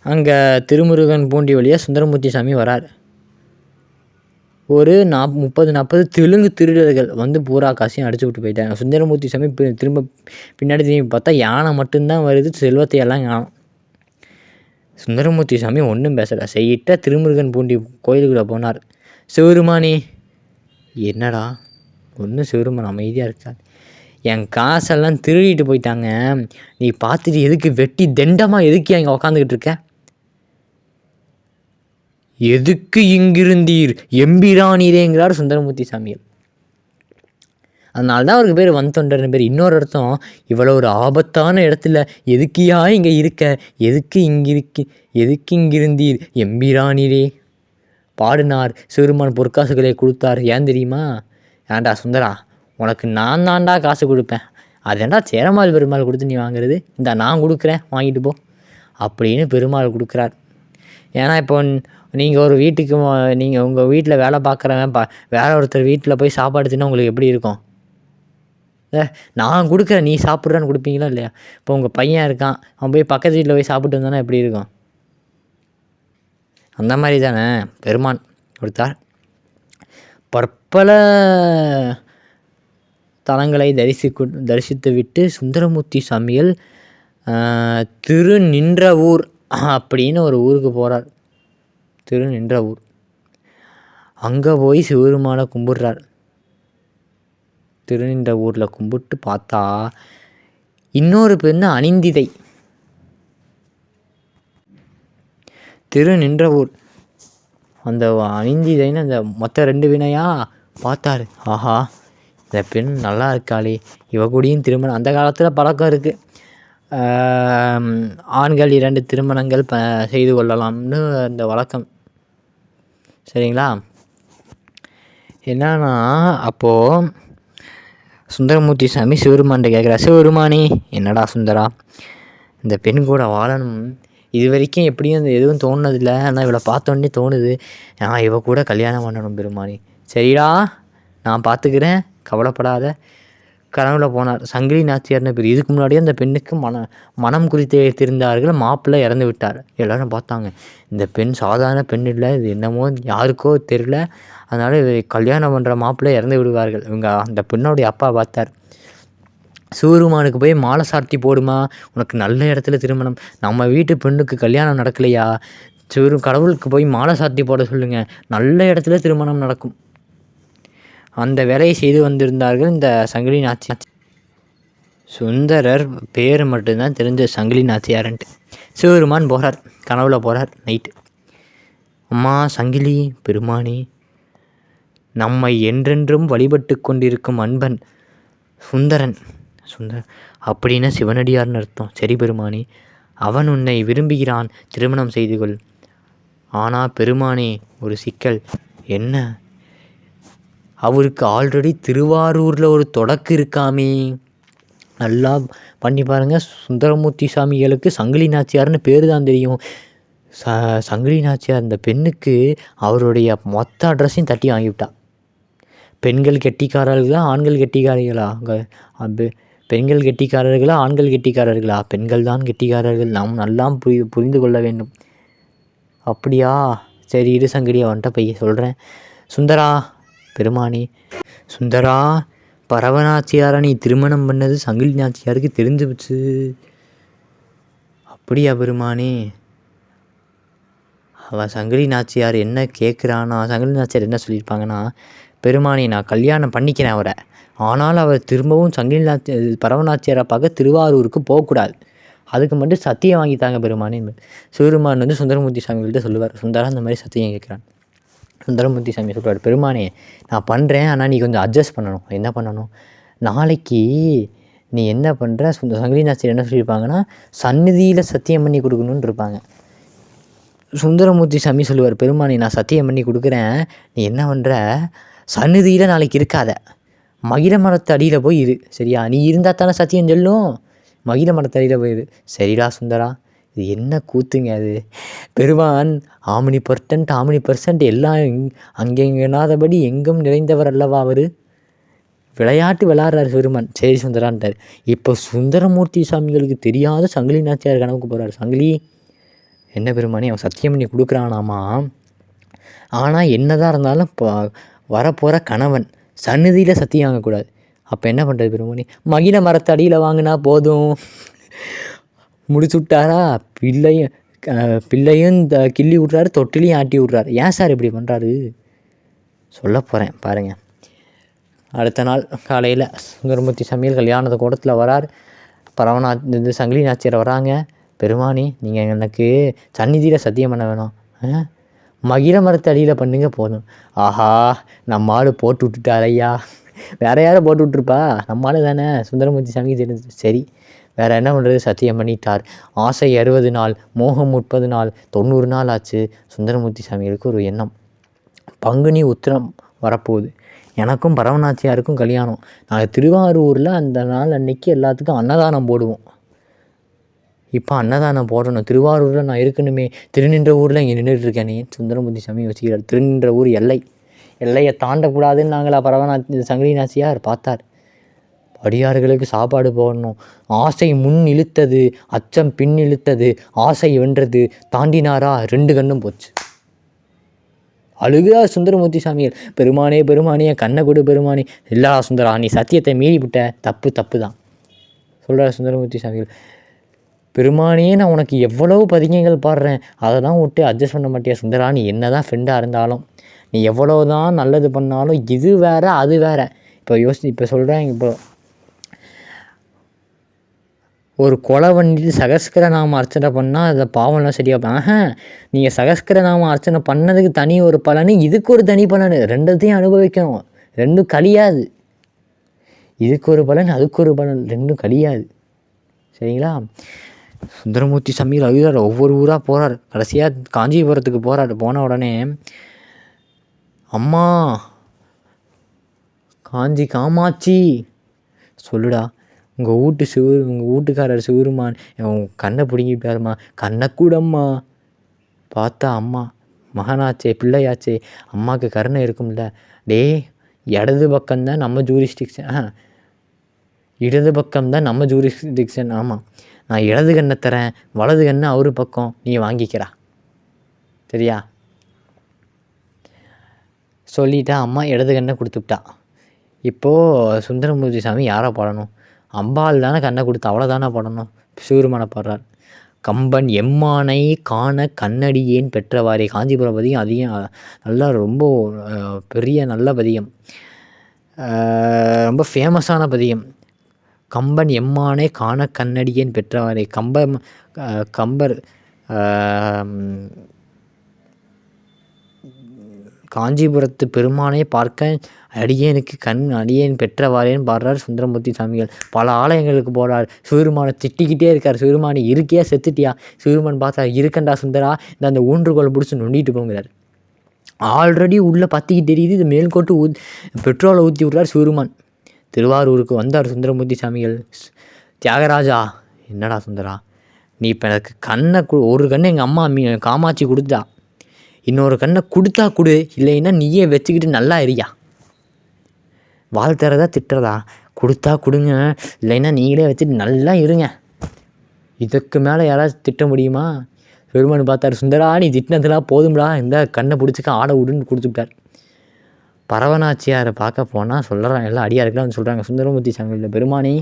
அங்கே திருமுருகன் பூண்டி வழியாக சுந்தரமூர்த்தி சாமி வரார். ஒரு 30-40 தெலுங்கு திருடர்கள் வந்து பூரா காசையும் அடிச்சு விட்டு போயிட்டாங்க. சுந்தரமூர்த்தி சாமி திரும்ப பின்னாடி திரும்பி பார்த்தா யானை மட்டும்தான் வருது, செல்வத்தை எல்லாம் காணும். சுந்தரமூர்த்தி சாமி ஒன்றும் பேசலை, செய்யிட்ட திருமுருகன் பூண்டி கோயிலுக்குள்ளே போனார். சிவருமானி, என்னடா ஒன்றும் சிவருமான் அமைதியாக இருக்கார். என் காசெல்லாம் திருடிட்டு போயிட்டாங்க, நீ பார்த்துட்டு எதுக்கு வெட்டி தண்டமாக எதுக்கு அங்கே உக்காந்துக்கிட்டு இருக்க? எதுக்கு இங்கிருந்தீர் எம்பிரானீரேங்கிறார் சுந்தரமூர்த்தி சாமிகள். அதனால தான் அவருக்கு பேர் வந்தொண்டர்னு பேர். இன்னொரு அர்த்தம், இவ்வளோ ஒரு ஆபத்தான இடத்துல எதுக்கியா இங்கே இருக்க, எதுக்கு இங்கிருந்தீர் எம்பிரானீரே பாடினார். சிவருமான் பொற்காசுகளை கொடுத்தார். ஏன் தெரியுமா? ஏன்டா சுந்தரா, உனக்கு நான் தான்டா காசு கொடுப்பேன், அதேண்டா சேரமால் பெருமாள் கொடுத்து நீ வாங்குறது, இந்த நான் கொடுக்குறேன் வாங்கிட்டு போ அப்படின்னு பெருமாள் கொடுக்குறார். ஏன்னா இப்போ நீங்கள் ஒரு வீட்டுக்கு நீங்கள் உங்கள் வீட்டில் வேலை பார்க்குறவன் வேற ஒருத்தர் வீட்டில் போய் சாப்பாடு தின்னா உங்களுக்கு எப்படி இருக்கும்? நான் கொடுக்குறேன் நீ சாப்பிட்றான்னு கொடுப்பீங்களா இல்லையா? இப்போ உங்கள் பையன் இருக்கான், அவன் போய் பக்கத்து வீட்டில் போய் சாப்பிட்டு வந்தானா எப்படி இருக்கும்? அந்த மாதிரி தானே பெருமான் கொடுத்தார். பற்பல தலங்களை தரிசித்து விட்டு சுந்தரமூர்த்தி சாமிகள் திருநின்றவூர் அப்படின்னு ஒரு ஊருக்கு போகிறார். திருநின்றவூர். அங்கே போய் சிவருமானை கும்பிட்றார். திருநின்றவூரில் கும்பிட்டு பார்த்தா இன்னொரு பெண்ணு அனிந்திதை. திருநின்றவூர் அந்த அனிந்திதைன்னு அந்த மொத்த 2 வினையாக பார்த்தாரு. ஆஹா, இந்த பெண் நல்லா இருக்காளே, இவ கூடயும் திருமணம். அந்த காலத்தில் பழக்கம் இருக்குது, ஆண்கள் 2 திருமணங்கள் செய்து கொள்ளலாம்னு அந்த வழக்கம். சரிங்களா? என்னன்னா அப்போது சுந்தரமூர்த்தி சாமி சிவருமான்கிட்ட கேட்குறா, சிவருமானி என்னடா சுந்தரா, இந்த பெண் கூட வாழணும், இது வரைக்கும் எப்படியும் எதுவும் தோணுனதில்லை, ஆனால் இவளை பார்த்தோன்னே தோணுது, நான் இவ கூட கல்யாணம் பண்ணணும் பெருமானி. சரிடா நான் பார்த்துக்கிறேன், கவலைப்படாத. கனவுல போனார். சங்கிலி நாச்சியார்னு பேர். இதுக்கு முன்னாடியே அந்த பெண்ணுக்கு மனம் குறித்து வைத்திருந்தார்கள். மாப்பிள்ளை இறந்து விட்டார். எல்லோரும் பார்த்தாங்க, இந்த பெண் சாதாரண பெண் இல்லை, இது என்னமோ யாருக்கோ தெரியல, அதனால் கல்யாணம் பண்ணுற மாப்பிள்ளை இறந்து விடுவார்கள். இவங்க அந்த பெண்ணோடைய அப்பா பார்த்தார். சிவருமானுக்கு போய் மாலை சார்த்தி போடுமா, உனக்கு நல்ல இடத்துல திருமணம், நம்ம வீட்டு பெண்ணுக்கு கல்யாணம் நடக்கலையா, கடவுளுக்கு போய் மாலை சார்த்தி போட சொல்லுங்கள், நல்ல இடத்துல திருமணம் நடக்கும். அந்த வேலையை செய்து வந்திருந்தார்கள் இந்த சங்கிலி நாச்சியார். சுந்தரர் பேர் மட்டும்தான் தெரிஞ்ச சங்கிலி நாச்சியார்ன்ட்டு. சிவருமான் போகிறார், கனவுல போகிறார் நைட்டு. அம்மா சங்கிலி பெருமானி, நம்மை என்றென்றும் வழிபட்டு கொண்டிருக்கும் அன்பன் சுந்தரன் அப்படின்னா சிவனடியார்னு அர்த்தம். சரி பெருமானி, அவன் உன்னை விரும்புகிறான், திருமணம் செய்து கொள். ஆனால் பெருமானே ஒரு சிக்கல். என்ன? அவருக்கு ஆல்ரெடி திருவாரூரில் ஒரு தொடக்கு இருக்காமே. நல்லா பண்ணி பாருங்கள், சுந்தரமூர்த்தி சாமிகளுக்கு சங்கிலி நாச்சியார்னு பேர் தான் தெரியும். சங்கிலி நாச்சியார் இந்த பெண்ணுக்கு அவருடைய மொத்த அட்ரஸையும் தட்டி வாங்கிவிட்டா. பெண்கள் கெட்டிக்காரர்களா ஆண்கள் கெட்டிக்காரர்களா? பெண்கள் கெட்டிக்காரர்களா ஆண்கள் கெட்டிக்காரர்களா? பெண்கள் தான் கெட்டிக்காரர்கள், நாம் நல்லா புரிந்து கொள்ள வேண்டும். அப்படியா? சரி இரு சங்கிலி, அவன்கிட்ட போய் சொல்கிறேன். சுந்தரா பெருமானி, சுந்தரா பரவநாச்சியாரை நீ திருமணம் பண்ணது சங்கிலி நாச்சியாருக்கு தெரிஞ்சுச்சு. அப்படியா பெருமானி? அவன் சங்கிலி நாச்சியார் என்ன கேட்குறானா, சங்கிலி நாச்சியார் என்ன சொல்லியிருப்பாங்கன்னா, பெருமானி நான் கல்யாணம் பண்ணிக்கிறேன் அவரை, ஆனால் அவர் திரும்பவும் பரவநாச்சியாரை பார்க்க திருவாரூருக்கு போகக்கூடாது அதுக்கு மட்டும் சத்தியம் வாங்கித்தாங்க பெருமானே. சிவருமான் வந்து சுந்தரமூர்த்தி சாமிகள்கிட்ட சொல்லுவார், சுந்தரா இந்த மாதிரி சத்தியம் கேட்குறான். சுந்தரமூர்த்தி சாமி சொல்லுவார், பெருமானே நான் பண்ணுறேன், ஆனால் நீ கொஞ்சம் அட்ஜஸ்ட் பண்ணணும். என்ன பண்ணணும், நாளைக்கு நீ என்ன பண்ணுற, சங்கிலி நாச்சியார் என்ன சொல்லியிருப்பாங்கன்னா, சந்நிதியில் சத்தியம் பண்ணி கொடுக்கணுன்னு இருப்பாங்க. சுந்தரமூர்த்தி சாமி சொல்லுவார், பெருமானே நான் சத்தியம் பண்ணி கொடுக்குறேன், நீ என்ன பண்ணுற, சந்நிதியில் நாளைக்கு இருக்காத, மகிழ மரத்து அடியில் போய் இரு, சரியா? நீ இருந்தால் தானே சத்தியம் சொல்லும், மகிழ மரத்து அடியில் போயிரு. சரிடா சுந்தரா. இது என்ன கூத்துங்க அது, பெருமான் ஆமினி பர்சன்ட் எல்லாம் அங்கெங்கனாதபடி எங்கும் நிறைந்தவர் அல்லவா அவர், விளையாட்டு விளையாடுறாரு பெருமான். சரி சுந்தரான்ட்டார். இப்போ சுந்தரமூர்த்தி சாமிகளுக்கு தெரியாத சங்கிலி நாச்சியார் கனவுக்கு போகிறார். சங்கிலி என்ன பெருமானே, அவன் சத்தியம் பண்ணி கொடுக்குறானாமா, ஆனால் என்னதான் இருந்தாலும் இப்போ வரப்போகிற கணவன் சந்நிதியில் சத்தியம் வாங்கக்கூடாது. அப்போ என்ன பண்ணுறது பெருமானே, மகிழ மரத்து அடியில் வாங்கினா போதும். முடிச்சு விட்டாரா, பிள்ளையும் கிள்ளி விட்றாரு, தொட்டிலையும் ஆட்டி விட்றாரு. ஏன் சார் இப்படி பண்ணுறாரு சொல்ல போகிறேன் பாருங்கள். அடுத்த நாள் காலையில் சுந்தரமூர்த்தி சாமிகள் கல்யாணத்து கூடத்தில் வரார். இது சங்கிலி நாச்சியார் வராங்க. பெருமானி நீங்கள் எனக்கு சந்நிதியில் சத்தியம் பண்ண வேணும், மகிழ மரத்து அடியில் பண்ணுங்க போதும். ஆஹா நம்ம ஆள் போட்டு விட்டுட்டார் ஐயா, வேறு யாரும் போட்டு விட்ருப்பா, நம்ம ஆள் தானே, சுந்தரமூர்த்தி சாமிக்கு தெரிஞ்சு. சரி வேறு என்ன பண்ணுறது, சத்தியம் பண்ணிட்டார். ஆசை 60 நாள், மோகம் 30 நாள், 90 நாள் ஆச்சு. சுந்தரமூர்த்தி சாமிகளுக்கு ஒரு எண்ணம், பங்குனி உத்திரம் வரப்போகுது, எனக்கும் பரவநாச்சியாருக்கும் கல்யாணம், நாங்கள் திருவாரூரில் அந்த நாள் அன்னைக்கு எல்லாத்துக்கும் அன்னதானம் போடுவோம். இப்போ அன்னதானம் போடணும், திருவாரூரில் நான் இருக்கணுமே, திருநின்ற ஊரில் இங்கே நின்றுட்டுருக்கேனே. சுந்தரமூர்த்தி சாமி யோசிக்கிறார், திருநின்ற ஊர் எல்லையை தாண்டக்கூடாதுன்னு நாங்களா சங்கிலி நாச்சியார் பார்த்தார். அடியார்களுக்கு சாப்பாடு போடணும், ஆசை முன் இழுத்தது, அச்சம் பின் இழுத்தது, ஆசை வென்றது, தாண்டினாரா 2 கண்ணும் போச்சு. அழுகிறார் சுந்தரமூர்த்தி சாமிகள், பெருமானே கண்ணை கொடு பெருமானே. இல்லா சுந்தரா, நீ சத்தியத்தை மீறி விட்ட, தப்பு தான் சொல்கிறார் சுந்தரமூர்த்தி சாமிகள். பெருமானே நான் உனக்கு எவ்வளவு பதிகங்கள் பாடுறேன், அதெல்லாம் விட்டு அட்ஜஸ்ட் பண்ண மாட்டியா சுந்தரா, நீ என்ன தான் ஃப்ரெண்டாக இருந்தாலும், நீ எவ்வளோ தான் நல்லது பண்ணாலும் இது வேறு அது வேறு. இப்போ சொல்கிறேன், இப்போ ஒரு கொலை பண்ணிட்டு சகஸ்கர நாம அர்ச்சனை பண்ணால் அதை பாவம்லாம் சரியாக நீங்கள் சகஸ்கர நாம அர்ச்சனை பண்ணதுக்கு தனி ஒரு பலனு, இதுக்கு ஒரு தனி பலன், ரெண்டுத்தையும் அனுபவிக்கணும், ரெண்டும் கழியாது. இதுக்கு ஒரு பலன் அதுக்கு ஒரு பலன், ரெண்டும் கழியாது. சரிங்களா? சுந்தரமூர்த்தி சாமிகள் அழுகிறார், ஒவ்வொரு ஊராக போகிறார். கடைசியாக காஞ்சிபுரத்துக்கு போகிறார். போன உடனே, அம்மா காஞ்சி காமாட்சி சொல்லுடா, உங்கள் வீட்டுக்காரர் சிவருமான் உன் கண்ணை பிடுங்கிட்டாருமா, கண்ணை கூடம்மா. பார்த்தா அம்மா மகனாச்சே பிள்ளையாச்சே, அம்மாவுக்கு கருணை இருக்கும்ல. இடது பக்கம்தான் நம்ம ஜூரிஸ்டிக்ஷன், இடது பக்கம்தான் நம்ம ஜூரிஸ்டிக்ஷன். ஆமாம், நான் இடது கண்ணை தரேன், வலது கண்ணை அவரு பக்கம், நீ வாங்கிக்கிறா, சரியா? சொல்லிட்டா அம்மா இடது கண்ணை கொடுத்துட்டா. இப்போது சுந்தரமூர்த்தி சாமி யாரை பாடணும், அம்பாள் தானே கண்ணை கொடுத்து, அவளை தானே பாடணும். சிவருமானை பாடுறார். கம்பன் எம்மானை காண கண்ணடியேன் பெற்றவாறே, காஞ்சிபுரம் பதிகம் அதிகம் நல்லா ரொம்ப பெரிய நல்ல பதிகம், ரொம்ப ஃபேமஸான பதிகம். கம்பன் எம்மானை காண கண்ணடியேன் பெற்றவாறே, கம்பர் காஞ்சிபுரத்து பெருமானை பார்க்க அடியேனுக்கு அடியேன் பெற்றவாறேன்னு பாடுறார் சுந்தரமூர்த்தி சாமிகள். பல ஆலயங்களுக்கு போகிறார், சிவருமானை திட்டிக்கிட்டே இருக்கார். சிவருமானை இருக்கியா செத்துட்டியா, சிவருமான் பார்த்தா இருக்கண்டா சுந்தரா, அந்த ஊன்றுகோலை பிடிச்சி நொண்டிட்டு போங்கிறார். ஆல்ரெடி உள்ளே பற்றிக்கிட்டு தெரியுது, இது மேல்கோட்டு பெட்ரோலை ஊற்றி விட்றார் சிவருமான். திருவாரூருக்கு வந்தார் சுந்தரமூர்த்தி சாமிகள். தியாகராஜா, என்னடா சுந்தரா, நீ இப்போ எனக்கு கண்ணை ஒரு கண்ணை எங்கள் அம்மா காமாட்சி கொடுத்தா, இன்னொரு கண்ணை கொடுத்தா கொடு, இல்லைன்னா நீயே வச்சுக்கிட்டு நல்லா இருயா, வாழ்த்துறதா திட்டுறதா, கொடுத்தா கொடுங்க, இல்லைன்னா நீங்களே வச்சுட்டு நல்லா இருங்க, இதுக்கு மேலே யாராச்சும் திட்ட முடியுமா? பெருமான் பார்த்தார், சுந்தரா நீ திட்டினதுலாம் போதும்டா, இந்த கண்ணை பிடிச்சிக்க ஆட விடுன்னு கொடுத்துட்டார். பரவநாச்சியாரை பார்க்க போனால் சொல்கிறாங்க, எல்லாம் அடியாருக்கெல்லாம் வந்து சொல்கிறாங்க, சுந்தரமூர்த்தி சாமியில் பெருமானி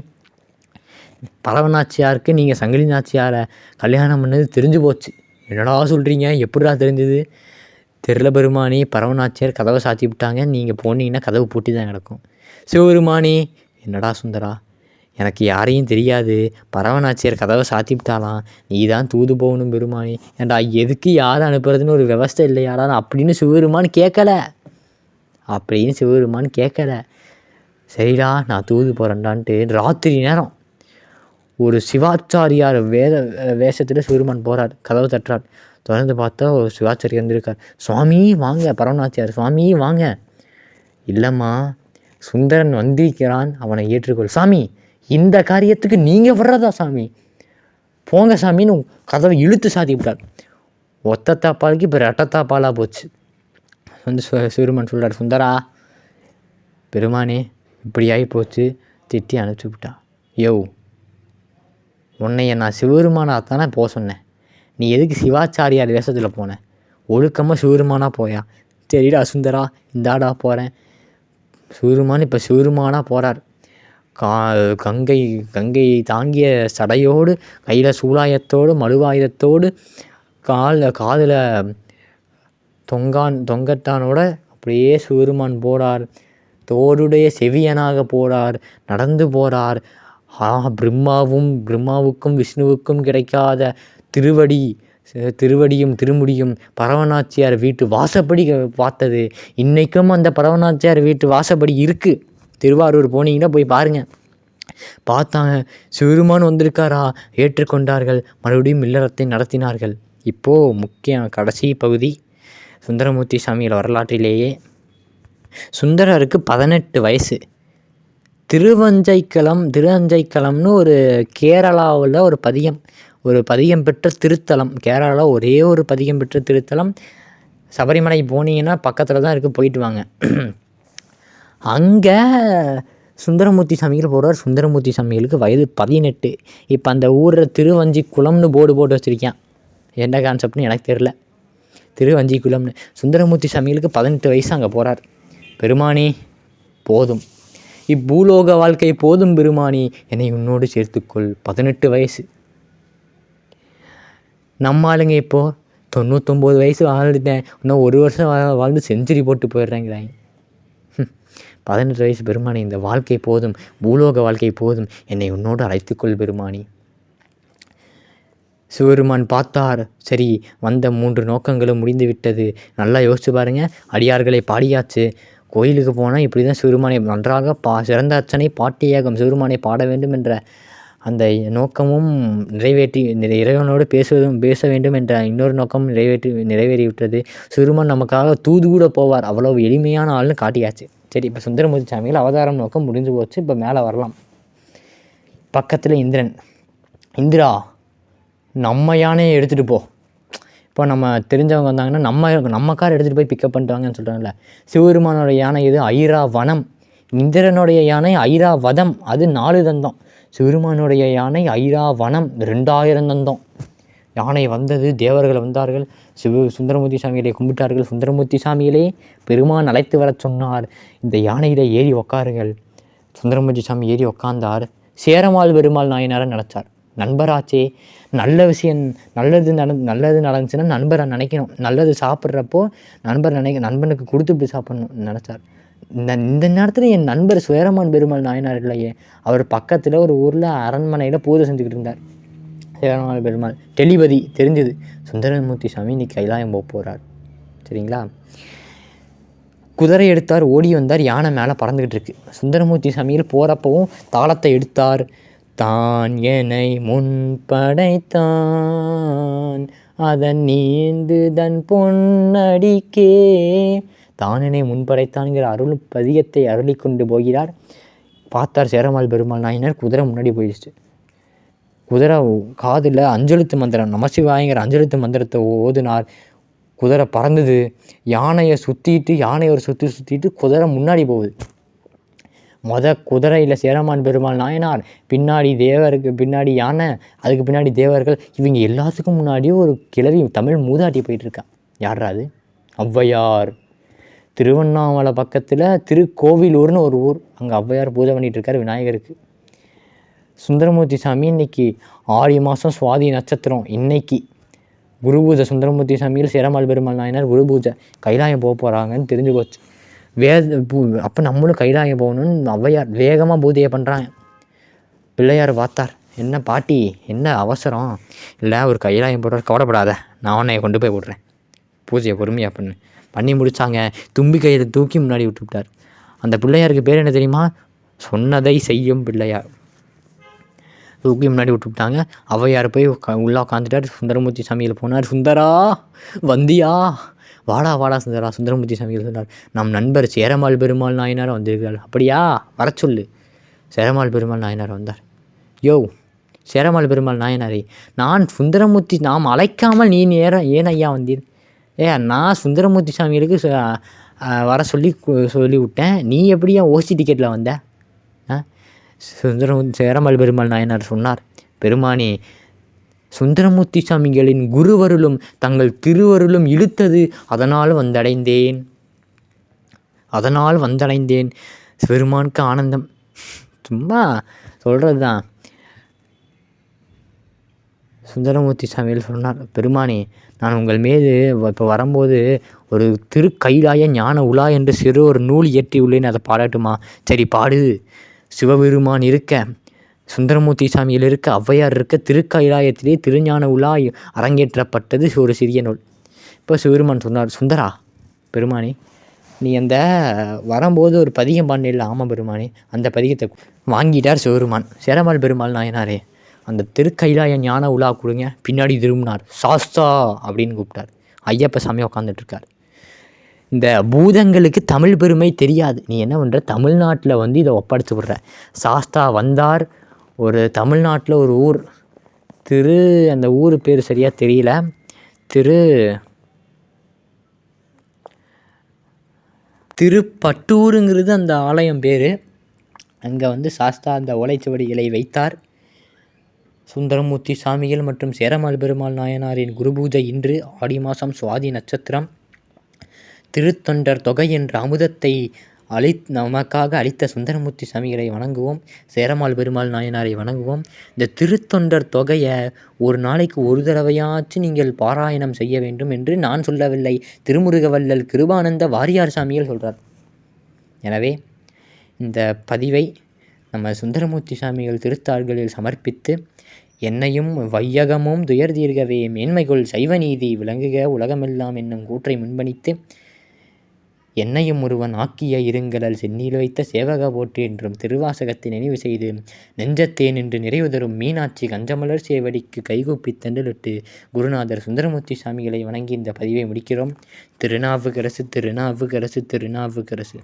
பரவநாச்சியாருக்கு நீங்கள் சங்கிலி நாச்சியாரை கல்யாணம் பண்ணது தெரிஞ்சு போச்சு. என்னடா சொல்கிறீங்க, எப்படிடா தெரிஞ்சது? தெரில பெருமானி, பரவநாச்சியார் கதவை சாத்தி விட்டாங்க, நீங்கள் போனீங்கன்னா கதவு பூட்டி தான் கிடக்கும். சிவபெருமானி, என்னடா சுந்தரா எனக்கு யாரையும் தெரியாது, பரவனாச்சியார் கதவை சாத்திவிட்டாலாம், நீ தான் தூது போகணும் பெருமானே. ஏன்டா எதுக்கு யாரை அனுப்புறதுன்னு ஒரு விவஸ்தை இல்லையாடா அப்படின்னு சிவபெருமான் கேட்கல. சரிடா நான் தூது போகிறேன்டான்ட்டு ராத்திரி நேரம் ஒரு சிவாச்சாரியார் வேஷத்தில் சிவபெருமான் போகிறார். கதவை தட்டுறார். தொடர்ந்து பார்த்தா ஒரு சிவாச்சாரியார் இருந்திருக்கார். சுவாமி வாங்க. பரவநாச்சியார், சுவாமி வாங்க. இல்லைம்மா, சுந்தரன் வந்திருக்கிறான், அவனை ஏற்றுக்கொள். சாமி, இந்த காரியத்துக்கு நீங்கள் வர்றதா சாமி? போங்க சாமின்னு கதவை இழுத்து சாத்தி விட்டார். ஒத்த தாப்பாலுக்கு இப்போ ரெட்டத்தாப்பாலாக போச்சு. வந்து சிவருமான் சொல்கிறார், சுந்தரா பெருமானே இப்படி ஆகி போச்சு, திட்டி அனுப்பிச்சி விட்டா. உன்னைய நான் சிவருமானாக தானே போக சொன்னேன், நீ எதுக்கு சிவாச்சாரியார் வேஷத்தில் போனேன்? ஒழுக்கமாக சிவருமானாக போயா? சரிடா சுந்தரா, இந்தாடா போகிறேன். சிவருமான் இப்போ சிவருமானாக போகிறார். கங்கையை தாங்கிய சடையோடு, கையில் சூலாயத்தோடு, மழுவாயுதத்தோடு, காதில் தொங்கட்டானோட அப்படியே சிவருமான் போகிறார். தோடுடைய செவியனாக போகிறார், நடந்து போகிறார். பிரம்மாவுக்கும் விஷ்ணுவுக்கும் கிடைக்காத திருவடியும் திருமுடியும் பரவநாச்சியார் வீட்டு வாசப்படி பார்த்தது. இன்றைக்கும் அந்த பரவநாச்சியார் வீட்டு வாசப்படி இருக்குது. திருவாரூர் போனீங்கன்னா போய் பாருங்கள். பார்த்தாங்க, சிவருமான் வந்திருக்காரா, ஏற்றுக்கொண்டார்கள். மறுபடியும் இல்லறத்தை நடத்தினார்கள். இப்போது முக்கிய கடைசி பகுதி சுந்தரமூர்த்தி சாமிகள் வரலாற்றிலேயே. சுந்தரருக்கு 18 வயசு. திருவஞ்சைக்களம்னு ஒரு கேரளாவில் ஒரு பதியம் பெற்ற திருத்தலம். கேரளாவில் ஒரே ஒரு பதியம் பெற்ற திருத்தலம். சபரிமலை போனீங்கன்னா பக்கத்தில் தான் இருக்குது, போயிட்டு வாங்க. அங்கே சுந்தரமூர்த்தி சாமிகள் போகிறார். சுந்தரமூர்த்தி சாமிகளுக்கு வயது 18. இப்போ அந்த ஊரில் திருவஞ்சிக்குளம்னு போட்டு வச்சுருக்கேன். என்ன கான்செப்ட்னு எனக்கு தெரில. திருவஞ்சிக்குளம்னு. சுந்தரமூர்த்தி சாமிகளுக்கு 18 வயசு. அங்கே போகிறார். பெருமானி போதும், இப்பூலோக வாழ்க்கை போதும் பெருமானி, என்னை உன்னோடு சேர்த்துக்கொள். 18 வயசு. நம்ம ஆளுங்க இப்போது 99 வயசு வாழ்ந்துட்டேன், இன்னும் 1 வருஷம் வாழ்ந்து செஞ்சுரி போட்டு போயிடுறேங்கிறாங்க. 18 வயசு. பெருமானி இந்த வாழ்க்கை போதும், பூலோக வாழ்க்கை போதும், என்னை உன்னோடு அழைத்துக்கொள் பெருமானி. சிவபெருமான் பார்த்தார். சரி, வந்த 3 நோக்கங்களும் முடிந்து விட்டது. நல்லா யோசிச்சு பாருங்கள். அடியார்களை பாடியாச்சு. கோயிலுக்கு போனால் இப்படி தான் சிவருமானை நன்றாக சிறந்த அர்ச்சனை பாட்டியாகும், சிவருமானை பாட வேண்டும் என்ற அந்த நோக்கமும் நிறைவேற்றி, இறைவனோடு பேச வேண்டும் என்ற இன்னொரு நோக்கமும் நிறைவேறிவிட்டது. சிவருமான் நமக்காக தூது கூட போவார், அவ்வளவு எளிமையான ஆள்னு காட்டியாச்சு. சரி, இப்போ சுந்தரமூர்த்தி சாமிகள் அவதாரம் நோக்கம் முடிஞ்சு போச்சு. இப்போ மேலே வரலாம். பக்கத்தில் இந்திரா நம்ம யானையை எடுத்துகிட்டு போ. இப்போ நம்ம தெரிஞ்சவங்க வந்தாங்கன்னா நம்ம கார் எடுத்துகிட்டு போய் பிக்கப் பண்ணிட்டாங்கன்னு சொல்கிறாங்கல்ல. சிவபெருமானோட யானை இது ஐராவனம். இந்திரனுடைய யானை ஐராவதம், அது 4 தந்தம். சிவபெருமானுடைய யானை ஐராவனம் 2000 தந்தம். யானை வந்தது, தேவர்கள் வந்தார்கள், சுந்தரமூர்த்தி சாமிகளை கும்பிட்டார்கள். சுந்தரமூர்த்தி சாமிகளே பெருமான் அழைத்து வர சொன்னார், இந்த யானையில் ஏறி உக்காருங்கள். சுந்தரமூர்த்தி சாமி ஏறி உக்காந்தார். சேரமால் பெருமாள் நாயனாரை நினச்சார். நண்பராச்சே, நல்ல விஷயம், நல்லது நடந்துச்சுன்னா நண்பரை நினைக்கணும். நல்லது சாப்பிட்றப்போ நண்பனுக்கு கொடுத்துட்டு சாப்பிட்ணும் நினச்சார். இந்த நேரத்தில் என் நண்பர் சேரமான் பெருமாள் நாயனார் இல்லையே, அவர் பக்கத்தில் ஒரு ஊரில் அரண்மனையில் பூஜை செஞ்சுக்கிட்டு இருந்தார். சேரமான் பெருமாள் டெலிபதி தெரிஞ்சுது, சுந்தரமூர்த்தி சாமி இன்னைக்கு கைலாயம் போக போகிறார். சரிங்களா? குதிரை எடுத்தார், ஓடி வந்தார். யானை மேலே பறந்துக்கிட்டு இருக்கு. சுந்தரமூர்த்தி சாமியில் போகிறப்பவும் தாளத்தை எடுத்தார். தான் என்னை முன்படைத்தான், அதன் நீந்து தன் பொன்னடிக்கே. தான் என்னை முன்படைத்தான்கிற அருள் பதிகத்தை அருளி கொண்டு போகிறார். பார்த்தார் சேரமால் பெருமாள் நாயனார், குதிரை முன்னாடி போயிடுச்சு. குதிரை காதில் அஞ்செழுத்து மந்திரம், நமசிவாயங்கிற அஞ்செழுத்து மந்திரத்தை ஓதுனார். குதிரை பறந்தது. யானையை ஒரு சுற்றிட்டு குதிரை முன்னாடி போகுது. குதிரையில் சேரமான் பெருமாள் நாயனார், பின்னாடி தேவருக்கு பின்னாடி யானை, அதுக்கு பின்னாடி தேவர்கள். இவங்க எல்லாத்துக்கும் முன்னாடியே ஒரு கிழவி தமிழ் மூதாட்டி போயிட்டுருக்கான். யாரா அது? ஔவையார். திருவண்ணாமலை பக்கத்தில் திருக்கோவிலூர்னு ஒரு ஊர், அங்கே ஔவையார் பூஜை பண்ணிகிட்ருக்கார் விநாயகருக்கு. சுந்தரமூர்த்தி சாமி இன்னைக்கு ஆடி மாதம் சுவாதி நட்சத்திரம். இன்னைக்கு குரு பூஜை. சுந்தரமூர்த்தி சாமியில் சேரமால் பெருமாள் நாயனார் குரு பூஜை. கைலாயம் போக போகிறாங்கன்னு தெரிஞ்சு போச்சு. அப்போ நம்மளும் கைலாயம் போகணுன்னு ஔவையார் வேகமாக பூஜையை பண்ணுறாங்க. பிள்ளையார் பார்த்தார். என்ன பாட்டி, என்ன அவசரம்? இல்லை ஒரு கைலாயம் போடுறார், கவலைப்படாத, நான் உன்னை கொண்டு போய் விட்றேன், பூஜையை பொறுமையாக பண்ணி முடித்தாங்க. தும்பி கையில் தூக்கி முன்னாடி விட்டுவிட்டார். அந்த பிள்ளையாருக்கு பேர் என்ன தெரியுமா? சொன்னதை செய்யும் பிள்ளையார். தூக்கி முன்னாடி விட்டுவிட்டாங்க. ஔவையார் போய் உள்ளே உட்காந்துட்டார். சுந்தரமூர்த்தி சாமியில் போனார். சுந்தரா வந்தியா? வாடா வாடா சுந்தரா. சுந்தரமூர்த்தி சாமிகள் சொன்னார், நம் நண்பர் சேரமால் பெருமாள் நாயனார் வந்திருக்கிறார். அப்படியா, வர சொல்லு. சேரமால் பெருமாள் நாயனார் வந்தார். யோ சேரமால் பெருமாள் நாயனாரே, நான் சுந்தரமூர்த்தி, நாம் அழைக்காமல் நீ ஏன் ஐயா வந்தீர்? நான் சுந்தரமூர்த்தி சாமிகளுக்கு வர சொல்லி விட்டேன், நீ எப்படியா ஓசி டிக்கெட்டில் வந்த? சேரமால் பெருமாள் நாயனார் சொன்னார், பெருமானே, சுந்தரமூர்த்தி சாமிகளின் குருவருளும் தங்கள் திருவருளும் இழுத்தது, அதனால் வந்தடைந்தேன். பெருமானுக்கு ஆனந்தம். சும்மா சொல்கிறது தான். சுந்தரமூர்த்தி சாமிகள் சொன்னார், பெருமானே, நான் உங்கள் மீது இப்போ வரும்போது ஒரு திருக்கைலாய ஞான உலா என்று சிறு ஒரு நூல் இயற்றியுள்ளேன், அதை பாடட்டுமா? சரி பாடு. சிவபெருமான் இருக்க, சுந்தரமூர்த்தி சாமியில் இருக்க, ஔவையார் இருக்க, திருக்கைலாயத்திலே திருஞான உலா அரங்கேற்றப்பட்டது ஒரு சிறிய நூல். இப்போ சிவபெருமான் சொன்னார், சுந்தரா பெருமானே, நீ அந்த வரும்போது ஒரு பதிகம் பாண்டியில். ஆமாம் பெருமானே. அந்த பதிகத்தை வாங்கிட்டார் சிவபெருமான். சேரமால் பெருமாள் நாயனாரே, அந்த திருக்கைலாய ஞான உலா கொடுங்க. பின்னாடி திரும்பினார். சாஸ்தா அப்படின்னு கூப்பிட்டார். ஐயப்ப சாமி உட்காந்துட்ருக்கார். இந்த பூதங்களுக்கு தமிழ் பெருமை தெரியாது. நீ என்ன பண்ணுற, தமிழ்நாட்டில் வந்து இதை ஒப்படைச்சி விடுற. சாஸ்தா வந்தார். ஒரு தமிழ்நாட்டில் ஒரு ஊர், அந்த ஊர் பேர் சரியாக தெரியல, திருப்பட்டூருங்கிறது அந்த ஆலயம் பேர். அங்கே வந்து சாஸ்தா அந்த ஓலைச்சுவடிகளை வைத்தார். சுந்தரமூர்த்தி சாமிகள் மற்றும் சேரமால் பெருமாள் நாயனாரின் குருபூஜை இன்று ஆடி மாதம் சுவாதி நட்சத்திரம். திருத்தொண்டர் தொகை என்ற அமுதத்தை நமக்காக அளித்த சுந்தரமூர்த்தி சாமிகளை வணங்குவோம். சேரமால் பெருமாள் நாயனாரை வணங்குவோம். இந்த திருத்தொண்டர் தொகையை ஒரு நாளைக்கு ஒரு தடவையாச்சும் நீங்கள் பாராயணம் செய்ய வேண்டும் என்று நான் சொல்லவில்லை, திருமுருகவள்ளல் கிருபானந்த வாரியார் சாமிகள் சொல்கிறார். எனவே இந்த பதிவை நம்ம சுந்தரமூர்த்தி சாமிகள் திருத்தாள்களில் சமர்ப்பித்து, என்னையும் வையகமும் துயர் தீர்கவே மேன்மைகொள் சைவநீதி விளங்குக உலகமெல்லாம் என்னும் கூற்றை முன்பணித்து, என்னையும் ஒருவன் ஆக்கிய இருங்கடல் சென்னியில் வைத்த சேவக போற்றி என்றும் திருவாசகத்தை நினைவு செய்து நெஞ்சத்தே நின்று நிறைவுதரும் மீனாட்சி கஞ்சமலர் சேவடிக்கு கைகூப்பி தண்டலிட்டு குருநாதர் சுந்தரமூர்த்தி சாமிகளை வணங்கி இந்த பதிவை முடிக்கிறோம். திருநாவுக்கரசு திருநாவுக்கரசு திருநாவுக்கரசு.